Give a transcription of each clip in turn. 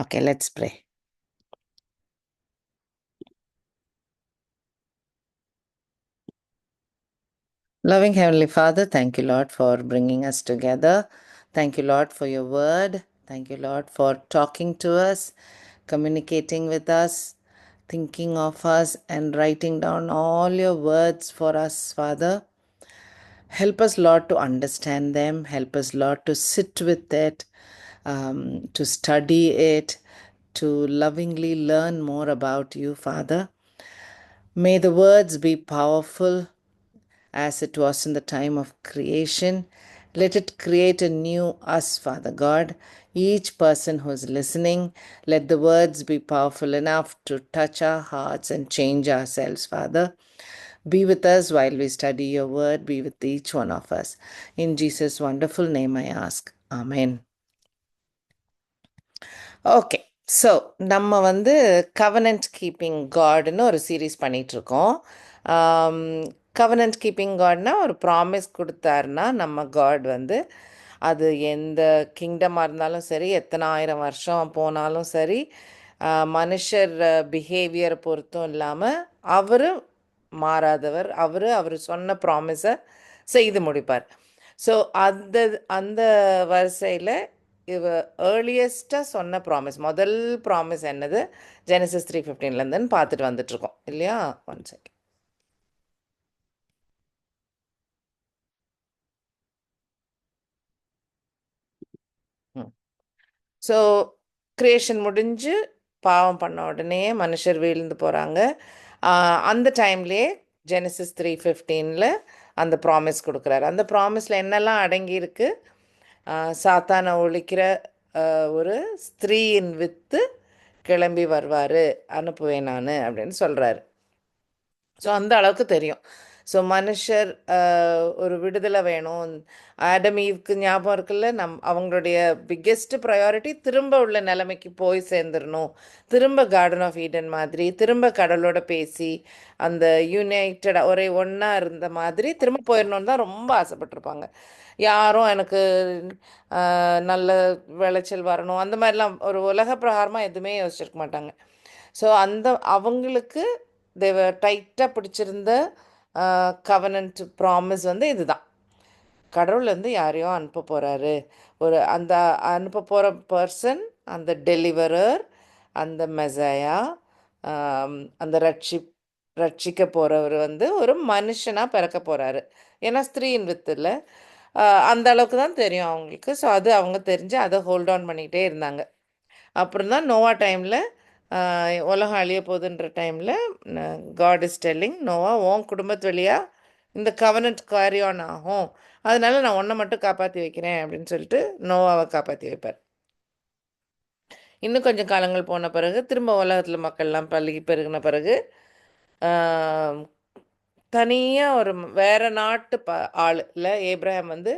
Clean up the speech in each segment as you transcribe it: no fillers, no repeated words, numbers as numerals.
Okay, let's pray. Loving Heavenly Father, thank you, Lord, for bringing us together. Thank you, Lord, for your word. Thank you, Lord, for talking to us, communicating with us, thinking of us, and writing down all your words for us, Father. Help us, Lord, to understand them. Help us, Lord, to sit with it, to study it, to lovingly learn more about you, Father. May the words be powerful as it was in the time of creation. Let it create a new us, Father God. Each person who is listening, let the words be powerful enough to touch our hearts and change ourselves, Father. Be with us while we study your word. Be with each one of us. In Jesus' wonderful name I ask. Amen. Okay. So நம்ம வந்து covenant keeping காட்னு ஒரு series பண்ணிகிட்ருக்கோம். Covenant keeping காட்னா ஒரு promise கொடுத்தாருன்னா நம்ம God வந்து அது எந்த கிங்டமாக இருந்தாலும் சரி, எத்தனை ஆயிரம் வருஷம் போனாலும் சரி, மனுஷர் பிஹேவியரை பொறுத்தும் இல்லாமல் அவர் மாறாதவர். அவர் சொன்ன ப்ராமிஸை செய்து முடிப்பார். ஸோ அந்த அந்த வரிசையில் இவ ஏர்லியஸ்ட்டாக சொன்ன ப்ராமிஸ், முதல் ப்ராமிஸ் என்னது, ஜெனசிஸ் 3:15 பார்த்துட்டு வந்துட்ருக்கோம் இல்லையா? One second. ஸோ க்ரியேஷன் முடிஞ்சு பாவம் பண்ண உடனே மனுஷர் வீழ்ந்து போகிறாங்க. அந்த டைம்லேயே ஜெனசிஸ் 3:15 அந்த ப்ராமிஸ் கொடுக்குறாரு. அந்த ப்ராமிஸில் என்னெல்லாம் அடங்கியிருக்கு? சாத்தானை ஒழிக்கிற ஒரு ஸ்திரீயின் வித்து கிளம்பி வருவார், அனுப்புவேன் நான் அப்படின்னு சொல்கிறாரு. ஸோ அந்த அளவுக்கு தெரியும். ஸோ மனுஷர் ஒரு விடுதலை வேணும். ஆடம் ஈவ்க்கு ஞாபகம் இருக்குல்ல, அவங்களுடைய பிக்கெஸ்ட் ப்ரையாரிட்டி திரும்ப உள்ள நிலைமைக்கு போய் சேர்ந்துடணும். திரும்ப கார்டன் ஆஃப் ஈடன் மாதிரி திரும்ப கடவுளோட பேசி அந்த யுனைட்டடாக ஒரே ஒன்றா இருந்த மாதிரி திரும்ப போயிடணுன்னு தான் ரொம்ப ஆசைப்பட்டிருப்பாங்க. யாரும் எனக்கு நல்ல விளைச்சல் வரணும் அந்த மாதிரிலாம் ஒரு உலக பிரகாரமாக எதுவுமே யோசிச்சிருக்க மாட்டாங்க. ஸோ அந்த அவங்களுக்கு தேவ டைட்டாக பிடிச்சிருந்த கவனன்ட் ப்ராமிஸ் வந்து இதுதான். கடவுள் வந்து யாரையோ அனுப்ப போகிறாரு. அந்த அனுப்ப போகிற பர்சன், அந்த டெலிவரர், அந்த மெசாயா, அந்த ரட்சிக்க போகிறவர் வந்து ஒரு மனுஷனாக பிறக்க போகிறாரு. ஏன்னா ஸ்திரீயின் வித்துல அந்த அளவுக்கு தான் தெரியும் அவங்களுக்கு. ஸோ அது அவங்க தெரிஞ்சு அதை ஹோல்ட் ஆன் பண்ணிக்கிட்டே இருந்தாங்க. அப்புறம் தான் நோவா டைமில் உலகம் அழிய போகுதுன்ற டைமில் காட் இஸ் டெல்லிங் நோவா, உன் குடும்பத்து வழியாக இந்த கவனன்ட் கேரி ஆன் ஆகும், அதனால நான் ஒன்றை மட்டும் காப்பாற்றி வைக்கிறேன் அப்படின்னு சொல்லிட்டு நோவாவை காப்பாற்றி வைப்பார். இன்னும் கொஞ்சம் காலங்கள் போன பிறகு திரும்ப உலகத்தில் மக்கள்லாம் பள்ளி பெருகின பிறகு தனியாக ஒரு வேறு நாட்டு ஆள் இல்லை, ஏப்ரஹாம் வந்து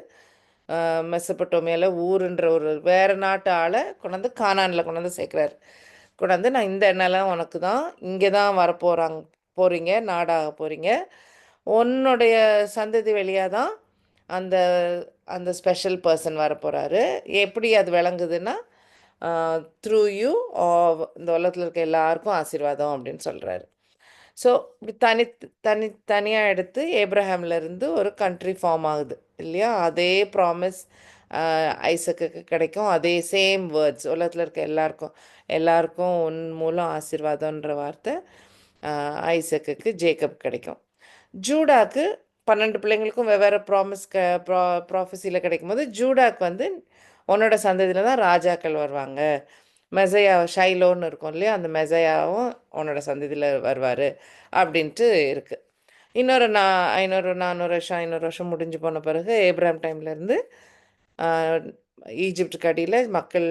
மெசபட்டோமியாவில் ஊருன்ற ஒரு வேறு நாட்டு ஆளை கொண்டாந்து கானானில் கொண்டாந்து சேர்க்குறாரு. கொண்டாந்து நான் இந்த நிலம் உனக்கு தான், இங்கே தான் போகிறீங்க, நாடாக போகிறீங்க, உன்னுடைய சந்ததி வழியாக தான் அந்த அந்த ஸ்பெஷல் பர்சன் வரப்போகிறாரு. எப்படி அது விளங்குதுன்னா த்ரூ யூ இந்த உலகத்தில் இருக்க எல்லாருக்கும் ஆசீர்வாதம் அப்படின்னு சொல்கிறாரு. ஸோ இப்படி தனியாக எடுத்து ஏப்ரஹாம்லேருந்து ஒரு கண்ட்ரி ஃபார்ம் ஆகுது இல்லையா? அதே ப்ராமிஸ் ஐசக்குக்கு கிடைக்கும். அதே சேம் வேர்ட்ஸ் உலகத்தில் இருக்க எல்லாருக்கும் உன் மூலம் ஆசீர்வாதன்ற வார்த்தை ஐசக்குக்கு ஜேக்கப் கிடைக்கும். ஜூடாக்கு 12 பிள்ளைங்களுக்கும் வெவ்வேறு ப்ராஃபஸியில் கிடைக்கும் போது ஜூடாக்கு வந்து உன்னோட சந்ததியில் தான் ராஜாக்கள் வருவாங்க, மெசையா ஷைலோன்னு இருக்கும் இல்லையா, அந்த மெசையாவும் உன்னோட சந்ததியில் வருவார் அப்படின்ட்டு இருக்குது. இன்னொரு 400 வருஷம் 500 வருஷம் முடிஞ்சு போன பிறகு ஏப்ரஹாம் டைம்லேருந்து ஈஜிப்டுக்கு அடியில் மக்கள்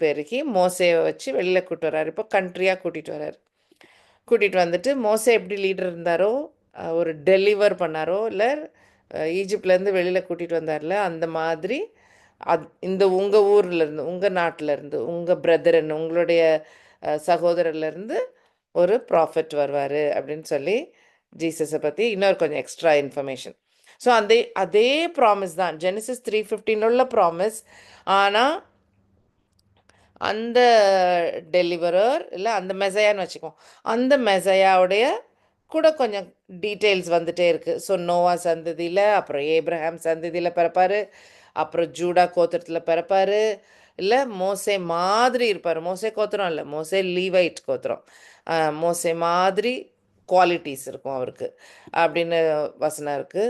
பெருகி மோசேவை வச்சு வெளியில் கூப்பிட்டு வர்றாரு. இப்போ கண்ட்ரியாக கூட்டிகிட்டு வர்றாரு. கூட்டிகிட்டு வந்துட்டு மோசே எப்படி லீடர் இருந்தாரோ, ஒரு டெலிவர் பண்ணாரோ, இல்லை ஈஜிப்ட்லேருந்து வெளியில் கூட்டிகிட்டு வந்தார்ல, அந்த மாதிரி இந்த உங்கள் ஊர்லேருந்து, உங்கள் நாட்டிலேருந்து, உங்கள் பிரதரன், உங்களுடைய சகோதரர்லேருந்து ஒரு ப்ராஃபட் வருவார் அப்படின்னு சொல்லி ஜீசஸை பற்றி இன்னொரு கொஞ்சம் எக்ஸ்ட்ரா இன்ஃபர்மேஷன். ஸோ அதே ப்ராமிஸ் தான் ஜெனசிஸ் 3:15 உள்ள ப்ராமிஸ். ஆனால் அந்த டெலிவரர் இல்லை அந்த மெசையான்னு வச்சுக்குவோம். அந்த மெசையாவுடைய கூட கொஞ்சம் டீட்டெயில்ஸ் வந்துட்டே இருக்கு. ஸோ நோவா சந்ததியில், அப்புறம் ஏப்ரஹாம் சந்ததியில் பிறப்பாரு, அப்புறம் ஜூடா கோத்திரத்தில் பிறப்பாரு, இல்லை மோசே மாதிரி இருப்பார். மோசே கோத்திரம் இல்லை, மோசே லீவைட் கோத்திரம். மோசே மாதிரி குவாலிட்டிஸ் இருக்கும் அவருக்கு அப்படின்னு வசனம் இருக்கு.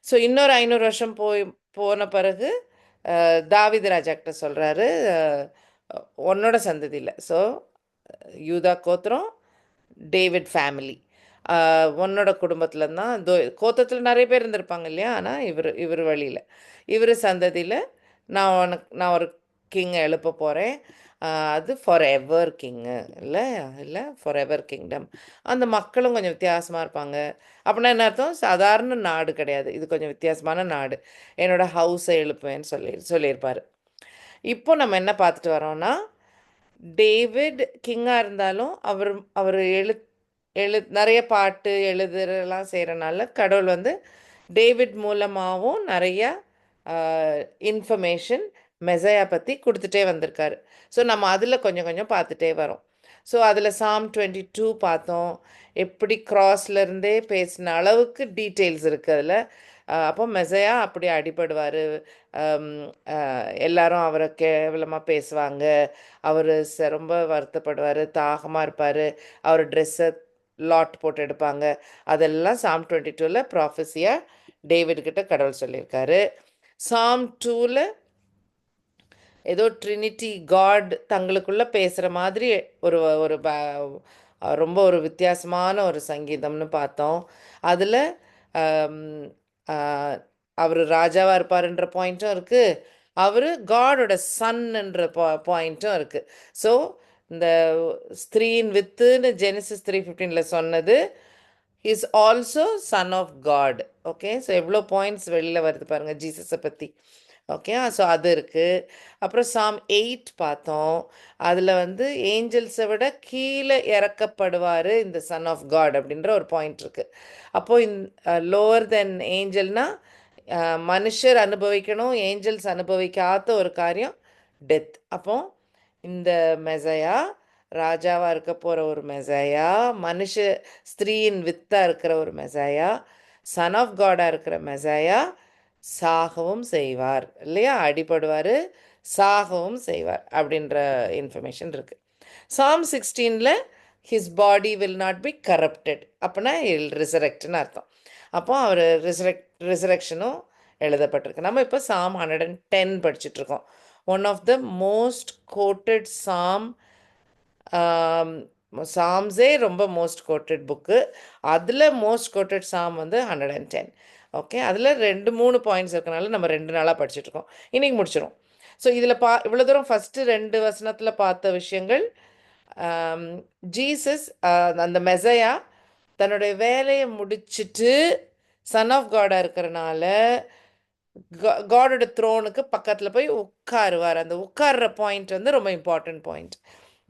ஸோ இன்னொரு 500 வருஷம் போன பிறகு தாவீது ராஜாக்கிட்ட சொல்கிறாரு, உன்னோட சந்ததியில், ஸோ யூதா கோத்திரம், டேவிட் ஃபேமிலி, உன்னோட குடும்பத்தில் தான் கோத்திரத்தில் நிறைய பேர் இருந்திருப்பாங்க இல்லையா, ஆனால் இவர் வழியில், இவர் சந்ததியில் நான் ஒரு கிங்கை எழுப்ப போகிறேன். அது ஃபார் எவர் கிங்கு, இல்லை இல்லை ஃபார் எவர் கிங்டம். அந்த மக்களும் கொஞ்சம் வித்தியாசமாக இருப்பாங்க. அப்படின்னா என்ன அர்த்தம்? சாதாரண நாடு கிடையாது, இது கொஞ்சம் வித்தியாசமான நாடு. என்னோட ஹவுஸை எழுப்புவேன்னு சொல்லியிருப்பார். இப்போ நம்ம என்ன பார்த்துட்டு வரோம்னா, டேவிட் கிங்காக இருந்தாலும் அவர் அவர் நிறைய பாட்டு எழுதுறலாம் செய்கிறனால கடவுள் வந்து டேவிட் மூலமாகவும் நிறைய இன்ஃபர்மேஷன் மெசையா பற்றி கொடுத்துட்டே வந்திருக்காரு. ஸோ நம்ம அதில் கொஞ்சம் கொஞ்சம் பார்த்துட்டே வரோம். ஸோ அதில் சாம் 22 பார்த்தோம், எப்படி கிராஸ்லேருந்தே பேசின அளவுக்கு டீட்டெயில்ஸ் இருக்குது அதில். அப்போ மெசையா அப்படி அடிபடுவார், எல்லாரும் அவரை கேவலமாக பேசுவாங்க, அவர் ரொம்ப வருத்தப்படுவார், தாகமாக இருப்பார், அவர் ட்ரெஸ்ஸை லாட் போட்டு எடுப்பாங்க. அதெல்லாம் சாம் 22ல் ப்ராஃபஸியாக டேவிட்கிட்ட கடவுள் சொல்லியிருக்காரு. சாம் 2ல் ஏதோ ட்ரினிட்டி காட் தங்களுக்குள்ளே பேசுகிற மாதிரி ஒரு ஒரு ரொம்ப ஒரு வித்தியாசமான ஒரு சங்கீதம்னு பார்த்தோம். அதில் அவர் ராஜாவாக இருப்பாருன்ற பாயிண்ட்டும் இருக்குது, அவர் காடோட சன்ன்ற பாயிண்ட்டும் இருக்குது. ஸோ இந்த ஸ்திரீன் வித்துன்னு ஜெனிசிஸ் 3:15 சொன்னது, is also son of God. Okay, so எவ்வளோ பாயிண்ட்ஸ் வெளியில் வருது பாருங்கள் ஜீசஸை பற்றி. ஓகே, ஸோ அது இருக்குது. அப்புறம் சாம் 8 பார்த்தோம், அதில் வந்து ஏஞ்சல்ஸை விட கீழே இறக்கப்படுவார் இந்த சன் ஆஃப் காட் அப்படின்ற ஒரு பாயிண்ட் இருக்குது. அப்போது லோவர் தென் ஏஞ்சல்னால் மனுஷர் அனுபவிக்கணும், ஏஞ்சல்ஸ் அனுபவிக்காத ஒரு காரியம் டெத். அப்போ இந்த மெசையா ராஜாவாக இருக்க போகிற ஒரு மெசையா, ஸ்திரீயின் வித்தாக இருக்கிற ஒரு மெசையா, சன் ஆஃப் காடாக இருக்கிற மெசையா சாகவும் செய்வார் இல்லையா, அடிபடுவார், சாகவும் செய்வார் அப்படின்ற இன்ஃபர்மேஷன் இருக்குது. சாம் 16ல் his body will not be corrupted, அப்படின்னா இல் ரிசரெக்ட்னு அர்த்தம். அப்போ அவர் ரிசரெக்ஷனும் எழுதப்பட்டிருக்கு. நம்ம இப்போ சாம் 110 படிச்சுட்ருக்கோம். One of the most quoted சாம்ஸே ரொம்ப மோஸ்ட் கோட்டட் புக்கு. அதில் மோஸ்ட் கோட்டட் சாம் வந்து 110. ஓகே, அதில் 2-3 பாயிண்ட்ஸ் இருக்கனால நம்ம 2 நாளாக படிச்சுட்ருக்கோம், இன்றைக்கி முடிச்சிடும். ஸோ இதில் இவ்வளோ தூரம் ஃபஸ்ட்டு 2 வசனத்தில் பார்த்த விஷயங்கள், ஜீசஸ் அந்த மெசையா தன்னுடைய வேலையை முடிச்சுட்டு சன் ஆஃப் காடாக இருக்கிறனால காடோட த்ரோனுக்கு பக்கத்தில் போய் உட்காருவார். அந்த உட்கார்ற பாயிண்ட் வந்து ரொம்ப important point.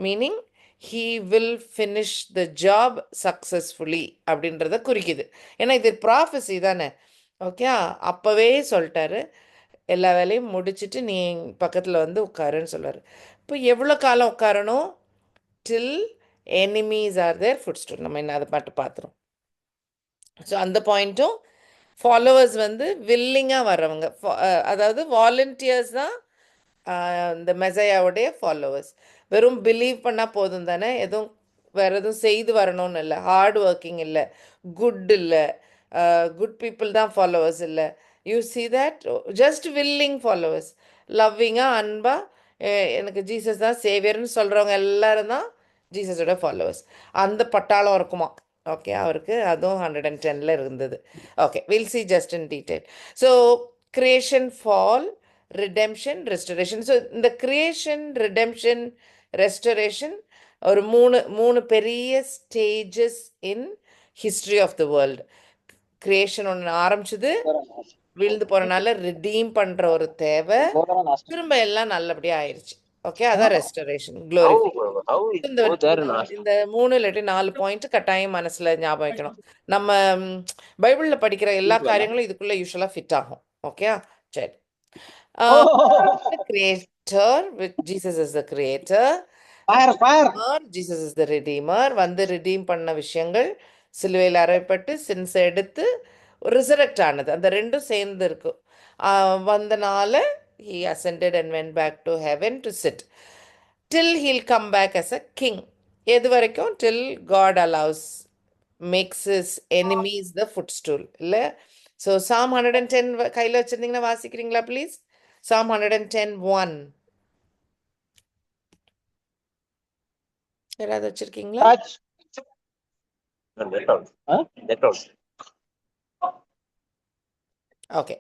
Meaning he will finish the job successfully அப்படின்றத குறிக்குது. ஏன்னா இது ப்ராஃபஸி தானே. ஓகே, அப்போவே சொல்லிட்டாரு, எல்லா வேலையும் முடிச்சுட்டு நீ பக்கத்தில் வந்து உட்காருன்னு சொல்லுவார். இப்போ எவ்வளோ காலம் உட்காரணும்? டில் எனிமீஸ் ஆர் தேர் ஃபுட்ஸ்டூல். நம்ம என்ன அதை மட்டும் பார்த்துரும். ஸோ அந்த பாயிண்ட்டும், ஃபாலோவர்ஸ் வந்து வில்லிங்காக வர்றவங்க, அதாவது வாலண்டியர்ஸ் தான் இந்த மெசையாவுடைய ஃபாலோவர்ஸ். வெறும் பிலீவ் பண்ணால் போதும் தானே, எதுவும் வேறு எதுவும் செய்து வரணும்னு இல்லை, ஹார்ட் ஒர்க்கிங் இல்லை, குட் இல்லை, குட் பீப்புள் தான் ஃபாலோவர்ஸ் இல்லை. You see that just willing followers, லவ்விங்காக அன்பாக எனக்கு ஜீசஸ் தான் சேவியர்னு சொல்கிறவங்க எல்லாரும் தான் ஜீசஸோட ஃபாலோவர்ஸ். அந்த பட்டாளம் இருக்குமா. ஓகே, அவருக்கு அதுவும் 110ல் இருந்தது. Okay, will see just in detail. So creation, fall, redemption, restoration. So இந்த கிரியேஷன், ரிடெம்ஷன், ரெஸ்டரேஷன் ஒரு மூணு பெரிய stages in history of the world. Creation ஒன்று ஆரம்பிச்சது, விழுந்து போகிறனால ரிடீம் பண்ணுற ஒரு தேவை, திரும்ப எல்லாம் நல்லபடியாக ஆயிடுச்சு. ஓகே, அதான் ரெஸ்டரேஷன், க்ளோரிஃபிகேஷன். இந்த 3 இல்லாட்டி 4 பாயிண்ட் கட்டாயம் மனசுல ஞாபகம் வைக்கணும். நம்ம பைபிள்ல படிக்கிற எல்லா காரியங்களும் இதுக்குள்ள யூஸ்வலா ஃபிட் ஆகும். ஓகே, சரி. victor, which Jesus is the creator. Jesus is the redeemer. வந்து redeem பண்ண விஷயங்கள் சிலுவையில் அறையப்பட்டு சின்ஸ் எடுத்து ரிசரக்ட் ஆனது. அந்த ரெண்டும் சேர்ந்து இருக்கும். வந்தனால he ascended and went back to heaven to sit till he'll come back as a king. எது வரைக்கும்? till God allows, makes his enemies the footstool. இல்ல? So Psalm 110 கையில் வச்சிருந்தீங்கன்னா வாசிக்கிறீங்களா ப்ளீஸ்? Psalm 110:1. யாராவது வச்சிருக்கீங்களா? Okay.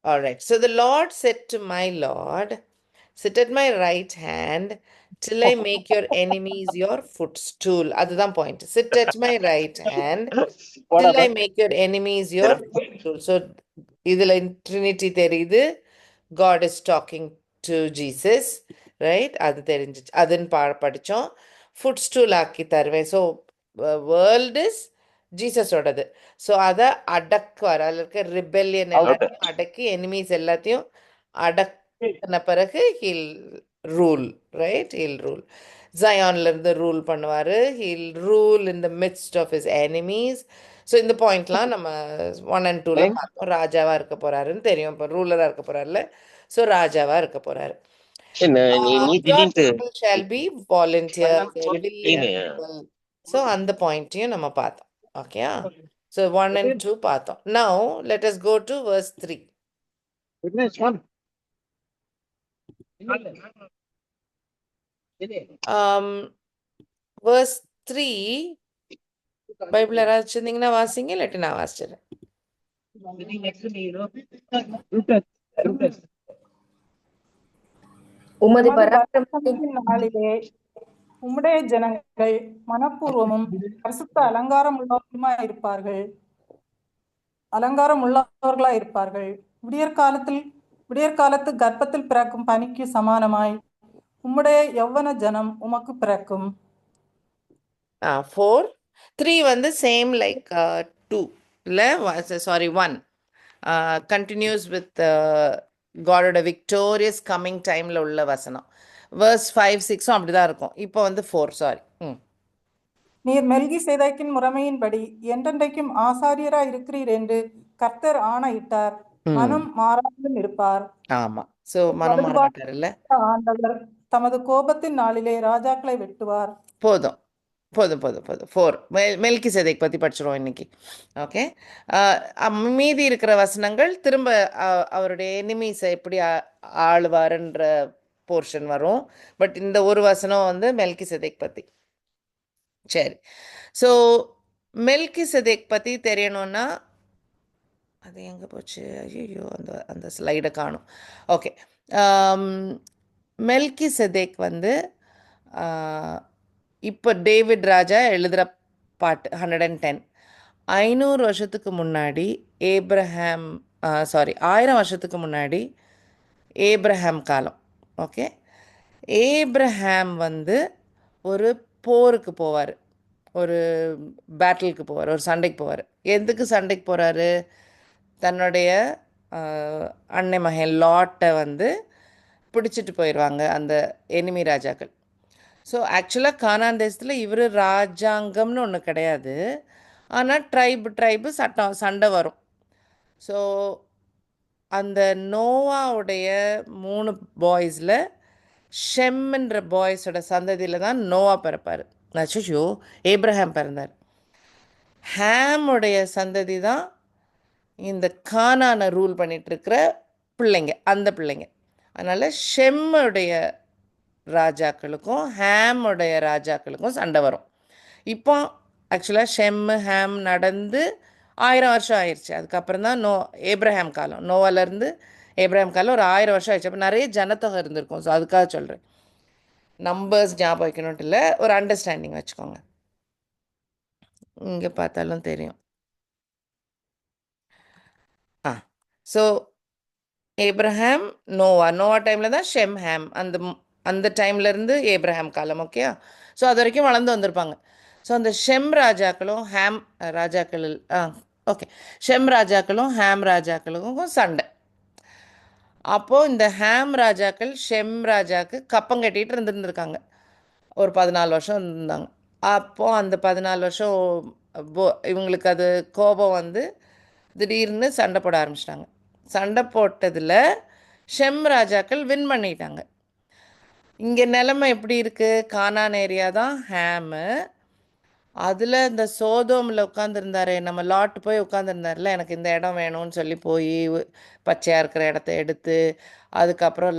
All right. So the Lord said to my Lord, sit at my right hand till I make your enemies your footstool. அதுதான் point. Sit at my right hand till I make your enemies your footstool. So இதுல Trinity தெரியுது. God is talking to Jesus, right? அது தெரிஞ்சிச்சு. அதுன்னு படிச்சோம். Footstool ஆக்கி தருவேன். So world is ஜீசஸோடது. So அதை அடக்குவார். அதில் இருக்க ரிபெல்லியன் எல்லாத்தையும் அடக்கி எனிமீஸ் எல்லாத்தையும் அடக்கின பிறகு he'll rule, right? He'll rule. ஜயான்லேருந்து ரூல் பண்ணுவார். He'll rule in the midst of his enemies. So இந்த பாயிண்ட்லாம் நம்ம 1 and 2ல பார்த்தோம். ராஜாவாக இருக்க போகிறாருன்னு தெரியும். இப்போ ரூலராக இருக்க போகிறாருல. ஸோ ராஜாவாக இருக்க போகிறாரு. Your people shall be volunteers. So அந்த பாயிண்ட்டையும் நம்ம பார்த்தோம். Okay. So 1 and 2 பார்த்தோம். Now let us go to verse 3. Verse 3 Bible யாராவது வச்சிருந்தீங்கன்னா வாசிங்க, இல்லாட்டி நான் வாசிச்சிடுறேன். உமது பராக்கிரமத்தின் நாளிலே உம்முடைய ஜனங்கள் மனப்பூர்வமும் பரிசுத்த அலங்காரம் உள்ளவர்களாய் இருப்பார்கள். விடியற்காலத்து கர்ப்பத்தில் பிறக்கும் பனிக்கு சமானமாய் உம்முடைய யௌவன ஜனம் உமக்கு பிறக்கும். 4 3 வந்து சேம் லைக் 2 இல்ல, சாரி 1 continues with காடோட விக்டோரியஸ் கம்மிங் டைம்ல உள்ள வசனம். verse 5 6 அப்படிதான் இருக்கும். இப்போ வந்து 4, சாரி. நீர் மெல்கி சேதைக்கின் முறைமையின்படி என்றென்றைக்கும் ஆசாரியரா இருக்கிறீர் என்று கர்த்தர் ஆணையிட்டார். மனம் மாறாமலும் இருப்பார். ஆமா. சோ மனம் மாற மாட்டார் இல்ல. ஆண்டவர் தமது கோபத்தின் நாளிலே ராஜாக்களை வெட்டுவார். போதும் போதும் போதும் போதும். 4 மெல்கி சேதைக் பத்தி படிச்சிருவோம் இன்னைக்கு. ஓகே. மீதி இருக்கிற வசனங்கள் திரும்ப அவருடைய எனிமீஸை எப்படி ஆளுவாருன்ற போர்ஷன் வரும். பட் இந்த ஒரு வசனம் வந்து மெல்கி சேதைக் பத்தி. சரி. ஸோ மெல்கி சேதைக் பத்தி தெரியணும்னா அது எங்கே போச்சு? ஐயோ, அந்த ஸ்லைடை காணும். ஓகே. மெல்கி சேதைக் வந்து இப்போ டேவிட் ராஜா எழுதுகிற பாட்டு 110. 500 வருஷத்துக்கு முன்னாடி ஏப்ரஹாம், 1000 வருஷத்துக்கு முன்னாடி ஏப்ரஹாம் காலம். ஓகே. ஏப்ரஹாம் வந்து ஒரு போருக்கு போவார், ஒரு பேட்டிலுக்கு போவார், ஒரு சண்டைக்கு போவார். எதுக்கு சண்டைக்கு போகிறாரு? தன்னுடைய அன்னை மகன் லாட்டை வந்து பிடிச்சிட்டு போயிடுவாங்க அந்த எனிமி ராஜாக்கள். ஸோ ஆக்சுவலாக கானான் தேசத்தில் இவர் ராஜாங்கம்னு ஒன்று கிடையாது. ஆனால் ட்ரைபு சண்டை வரும். ஸோ அந்த நோவாவுடைய 3 பாய்ஸில் ஷெம்ன்ற பாய்ஸோட சந்ததியில் தான் நோவா பிறப்பார். அச்சோ, ஏப்ரஹாம் பிறந்தார். ஹேமுடைய சந்ததி தான் இந்த கானானை ரூல் பண்ணிகிட்ருக்கிற பிள்ளைங்க, அந்த பிள்ளைங்க. அதனால் ஷெம்முடைய ராஜாக்களுக்கும் ஹேமுடைய ராஜாக்களுக்கும் சண்டை வரும். இப்போ ஆக்சுவலாக ஷெம்மு ஹேம் நடந்து 1000 வருஷம் ஆயிடுச்சு. அதுக்கப்புறம் தான் ஏப்ரஹாம் காலம். நோவாலேருந்து ஏப்ரஹாம் காலம் ஒரு 1000 வருஷம் ஆயிடுச்சு. அப்போ நிறைய ஜனத்தொகை இருந்திருக்கும். ஸோ அதுக்காக சொல்கிறேன். நம்பர்ஸ் ஞாபகம் வைக்கணும்ட்டு இல்லை, ஒரு அண்டர்ஸ்டாண்டிங் வச்சுக்கோங்க. இங்கே பார்த்தாலும் தெரியும். ஸோ ஏப்ரஹாம் நோவா டைமில் தான் ஷெம் ஹேம், அந்த டைம்லேருந்து ஏப்ரஹாம் காலம். ஓகே. ஸோ அது வரைக்கும் வளர்ந்து வந்திருப்பாங்க. ஸோ அந்த ஷெம் ராஜாக்களும் ஹேம் ராஜாக்கள் ஓகே. ஷெம் ராஜாக்களும் ஹாம் ராஜாக்களுக்கும் சண்டை. அப்போது இந்த ஹாம் ராஜாக்கள் ஷெம் ராஜாவுக்கு கப்பம் கட்டிகிட்டு இருந்துருந்துருக்காங்க. ஒரு 14 வருஷம் இருந்தாங்க. அப்போது அந்த 14 வருஷம் இவங்களுக்கு அது கோபம் வந்து திடீர்னு சண்டை போட ஆரம்பிச்சிட்டாங்க. சண்டை போட்டதில் ஷெம் ராஜாக்கள் வின் பண்ணிட்டாங்க. இங்கே நிலைமை எப்படி இருக்குது? கானான் ஏரியா தான் ஹேமு. அதில் இந்த சோதோமில் உட்காந்துருந்தாரு, நம்ம லாட் போய் உட்காந்துருந்தார்ல, எனக்கு இந்த இடம் வேணும்னு சொல்லி போய் பச்சையாக இருக்கிற இடத்த எடுத்து, அதுக்கப்புறம்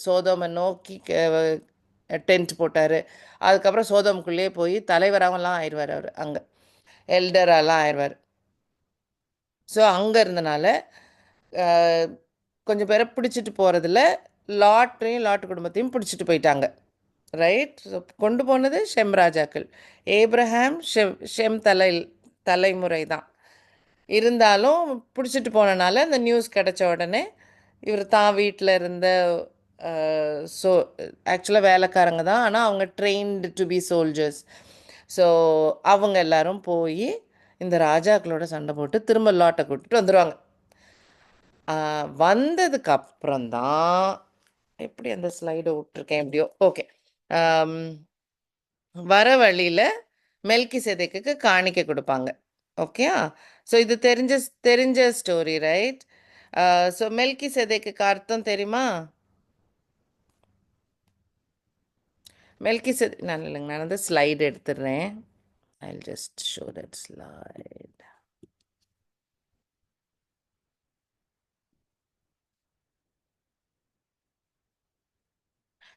சோதோமை நோக்கி டென்ட் போட்டார். அதுக்கப்புறம் சோதோமுக்குள்ளேயே போய் தலைவராகலாம் ஆயிடுவார். அவர் அங்கே எல்டரெல்லாம் ஆயிடுவார். ஸோ அங்கே இருந்தனால கொஞ்சம் பேரை பிடிச்சிட்டு போகிறதுல லாட்டு குடும்பத்தையும் பிடிச்சிட்டு போயிட்டாங்க. ரைட். ஸோ கொண்டு போனது ஷெம் ராஜாக்கள். ஏப்ரஹாம் ஷெம் தலைமுறை தான். இருந்தாலும் பிடிச்சிட்டு போனனால இந்த நியூஸ் கிடைச்ச உடனே இவர் தான் வீட்டில் இருந்த ஸோ ஆக்சுவலாக வேலைக்காரங்க தான், ஆனால் அவங்க trained to be soldiers. So அவங்க எல்லாரும் போய் இந்த ராஜாக்களோட சண்டை போட்டு திரும்ப லாட்டை கூட்டிட்டு வந்துடுவாங்க. வந்ததுக்கு அப்புறம்தான் எப்படி அந்த ஸ்லைடை விட்டுருக்கேன் எப்படியோ. ஓகே. வர வழியில் மெல்கி சேதேக்குக்கு காணிக்கை கொடுப்பாங்க. ஓகே. ஸோ இது தெரிஞ்ச ஸ்டோரி, ரைட்? ஸோ மெல்கி சேதேக்குக்கு அர்த்தம் தெரியுமா? மெல்கி சேதேக் நான் இல்லைங்க, நான் வந்து ஸ்லைடு எடுத்துடுறேன். I'll just show that slide.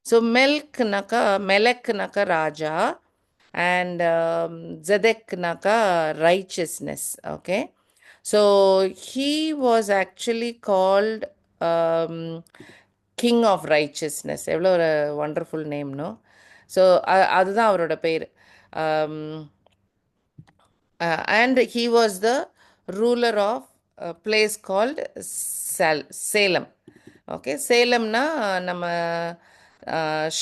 So மெலக்னாக்கா ராஜா and Zedeknaka righteousness. Okay, so he was actually called king of righteousness. எவ்வளோ ஒரு வண்டர்ஃபுல் நேம், நோ? ஸோ அதுதான் அவரோட பேர். And he was the ruler of a place called Salem. Okay, சேலம்னா நம்ம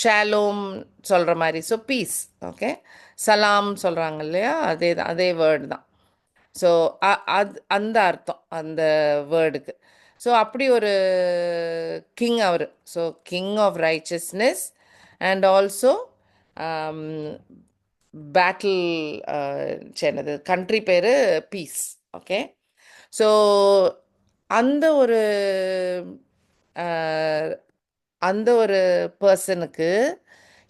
shalom சொல்கிற மாதிரி, ஸோ பீஸ். ஓகே, சலாம் சொல்கிறாங்க இல்லையா, அதே வேர்டு தான். ஸோ அந்த அர்த்தம் அந்த வேர்டுக்கு. ஸோ அப்படி ஒரு கிங் அவர். So king of richesness and also battle என்னது கண்ட்ரி பேர் பீஸ். ஓகே, ஸோ அந்த ஒரு பர்சனுக்கு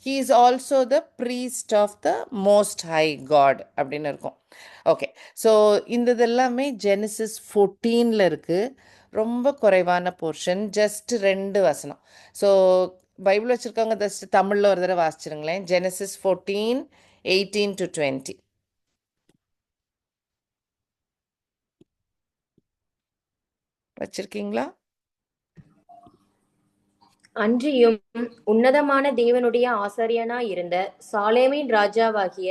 he is also the priest of the most high God அப்படின்னு இருக்கும். ஓகே, ஸோ இந்த எல்லாமே ஜெனிசிஸ் 14 இருக்குது. ரொம்ப குறைவான போர்ஷன், ஜஸ்ட் 2 வசனம். ஸோ பைபிள் வச்சுருக்கவங்க ஜஸ்ட் தமிழில் ஒரு தடவை வாசிச்சிருங்களேன். ஜெனிசிஸ் 14:18-20 வச்சிருக்கீங்களா? அன்றியும் உன்னதமான தேவனுடைய ஆசாரியனாய் இருந்த சாலேமின் ராஜாவாகிய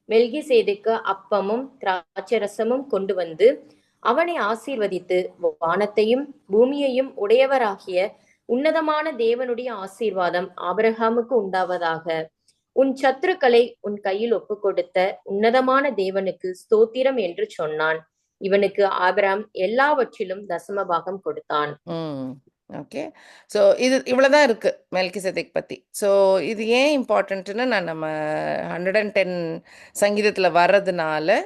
மெல்கிசேதேக்கு அப்பமும் திராட்சரசமும் கொண்டு வந்து அவனை ஆசீர்வதித்து, வானத்தையும் பூமியையும் உடையவராகிய உன்னதமான தேவனுடைய ஆசீர்வாதம் ஆபிரகாமுக்கு உண்டாவதாக. உன் சத்துருக்களை உன் கையில் ஒப்பு கொடுத்த உன்னதமான தேவனுக்கு ஸ்தோத்திரம் என்று சொன்னான். இவனுக்கு ஆபிரகாம் எல்லாவற்றிலும் தசமபாகம் கொடுத்தான். ஓகே, ஸோ இது இவ்வளோதான் இருக்குது மெல்கிசேதேக் பற்றி. ஸோ இது ஏன் இம்பார்ட்டண்ட்டுன்னு நம்ம 110 சங்கீதத்தில் வர்றதுனால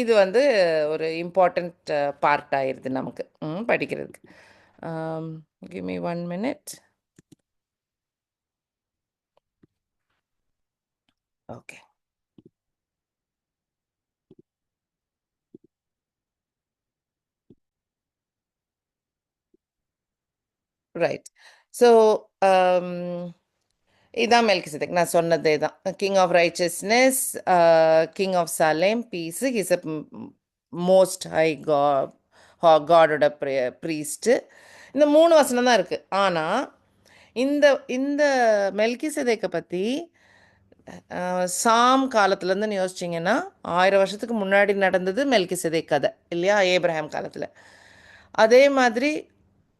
இது வந்து ஒரு இம்பார்ட்டண்ட் பார்ட் ஆயிடுது நமக்கு படிக்கிறதுக்கு. Give me 1 minute. Okay, right. So இதான் மெல்கிசேதேக், நான் சொன்னதே தான். King of righteousness, king of Salem, peace. His a most high காடோட ப்ரீஸ்ட்டு. இந்த 3 வசனம் தான் இருக்குது. ஆனால் இந்த மெல்கிசேதேக்கை பற்றி சாம் காலத்துலேருந்து யோசிச்சிங்கன்னா 1000 வருஷத்துக்கு முன்னாடி நடந்தது மெல்கிசேதேக் கதை இல்லையா, ஏப்ரஹாம் காலத்தில். அதே மாதிரி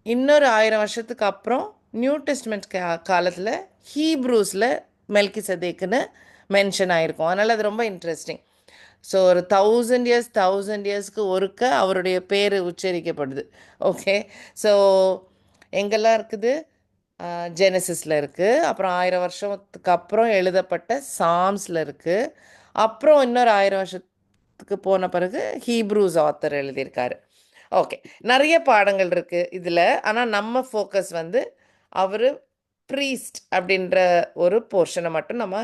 இன்னொரு 1000 வருஷத்துக்கு அப்புறம் நியூ டெஸ்ட்மெண்ட் காலத்தில் ஹீப்ரூஸில் மெல்கிசேதேக்குன்னு மென்ஷன் ஆகிருக்கும். அதனால் அது ரொம்ப இன்ட்ரெஸ்டிங். ஸோ ஒரு 1000 இயர்ஸ்க்கு ஒருக்க அவருடைய பேர் உச்சரிக்கப்படுது. ஓகே, ஸோ எங்கெல்லாம் இருக்குது? ஜெனசிஸில் இருக்குது, அப்புறம் 1000 வருஷத்துக்கு அப்புறம் எழுதப்பட்ட சாம்ஸில் இருக்குது, அப்புறம் இன்னொரு 1000 வருஷத்துக்கு போன பிறகு ஹீப்ரூஸ் ஆத்தர் எழுதியிருக்காரு. ஓகே, நிறைய பாடங்கள் இருக்குது இதில். ஆனால் நம்ம ஃபோக்கஸ் வந்து அவர் ப்ரீஸ்ட் அப்படின்ற ஒரு போர்ஷனை மட்டும் நம்ம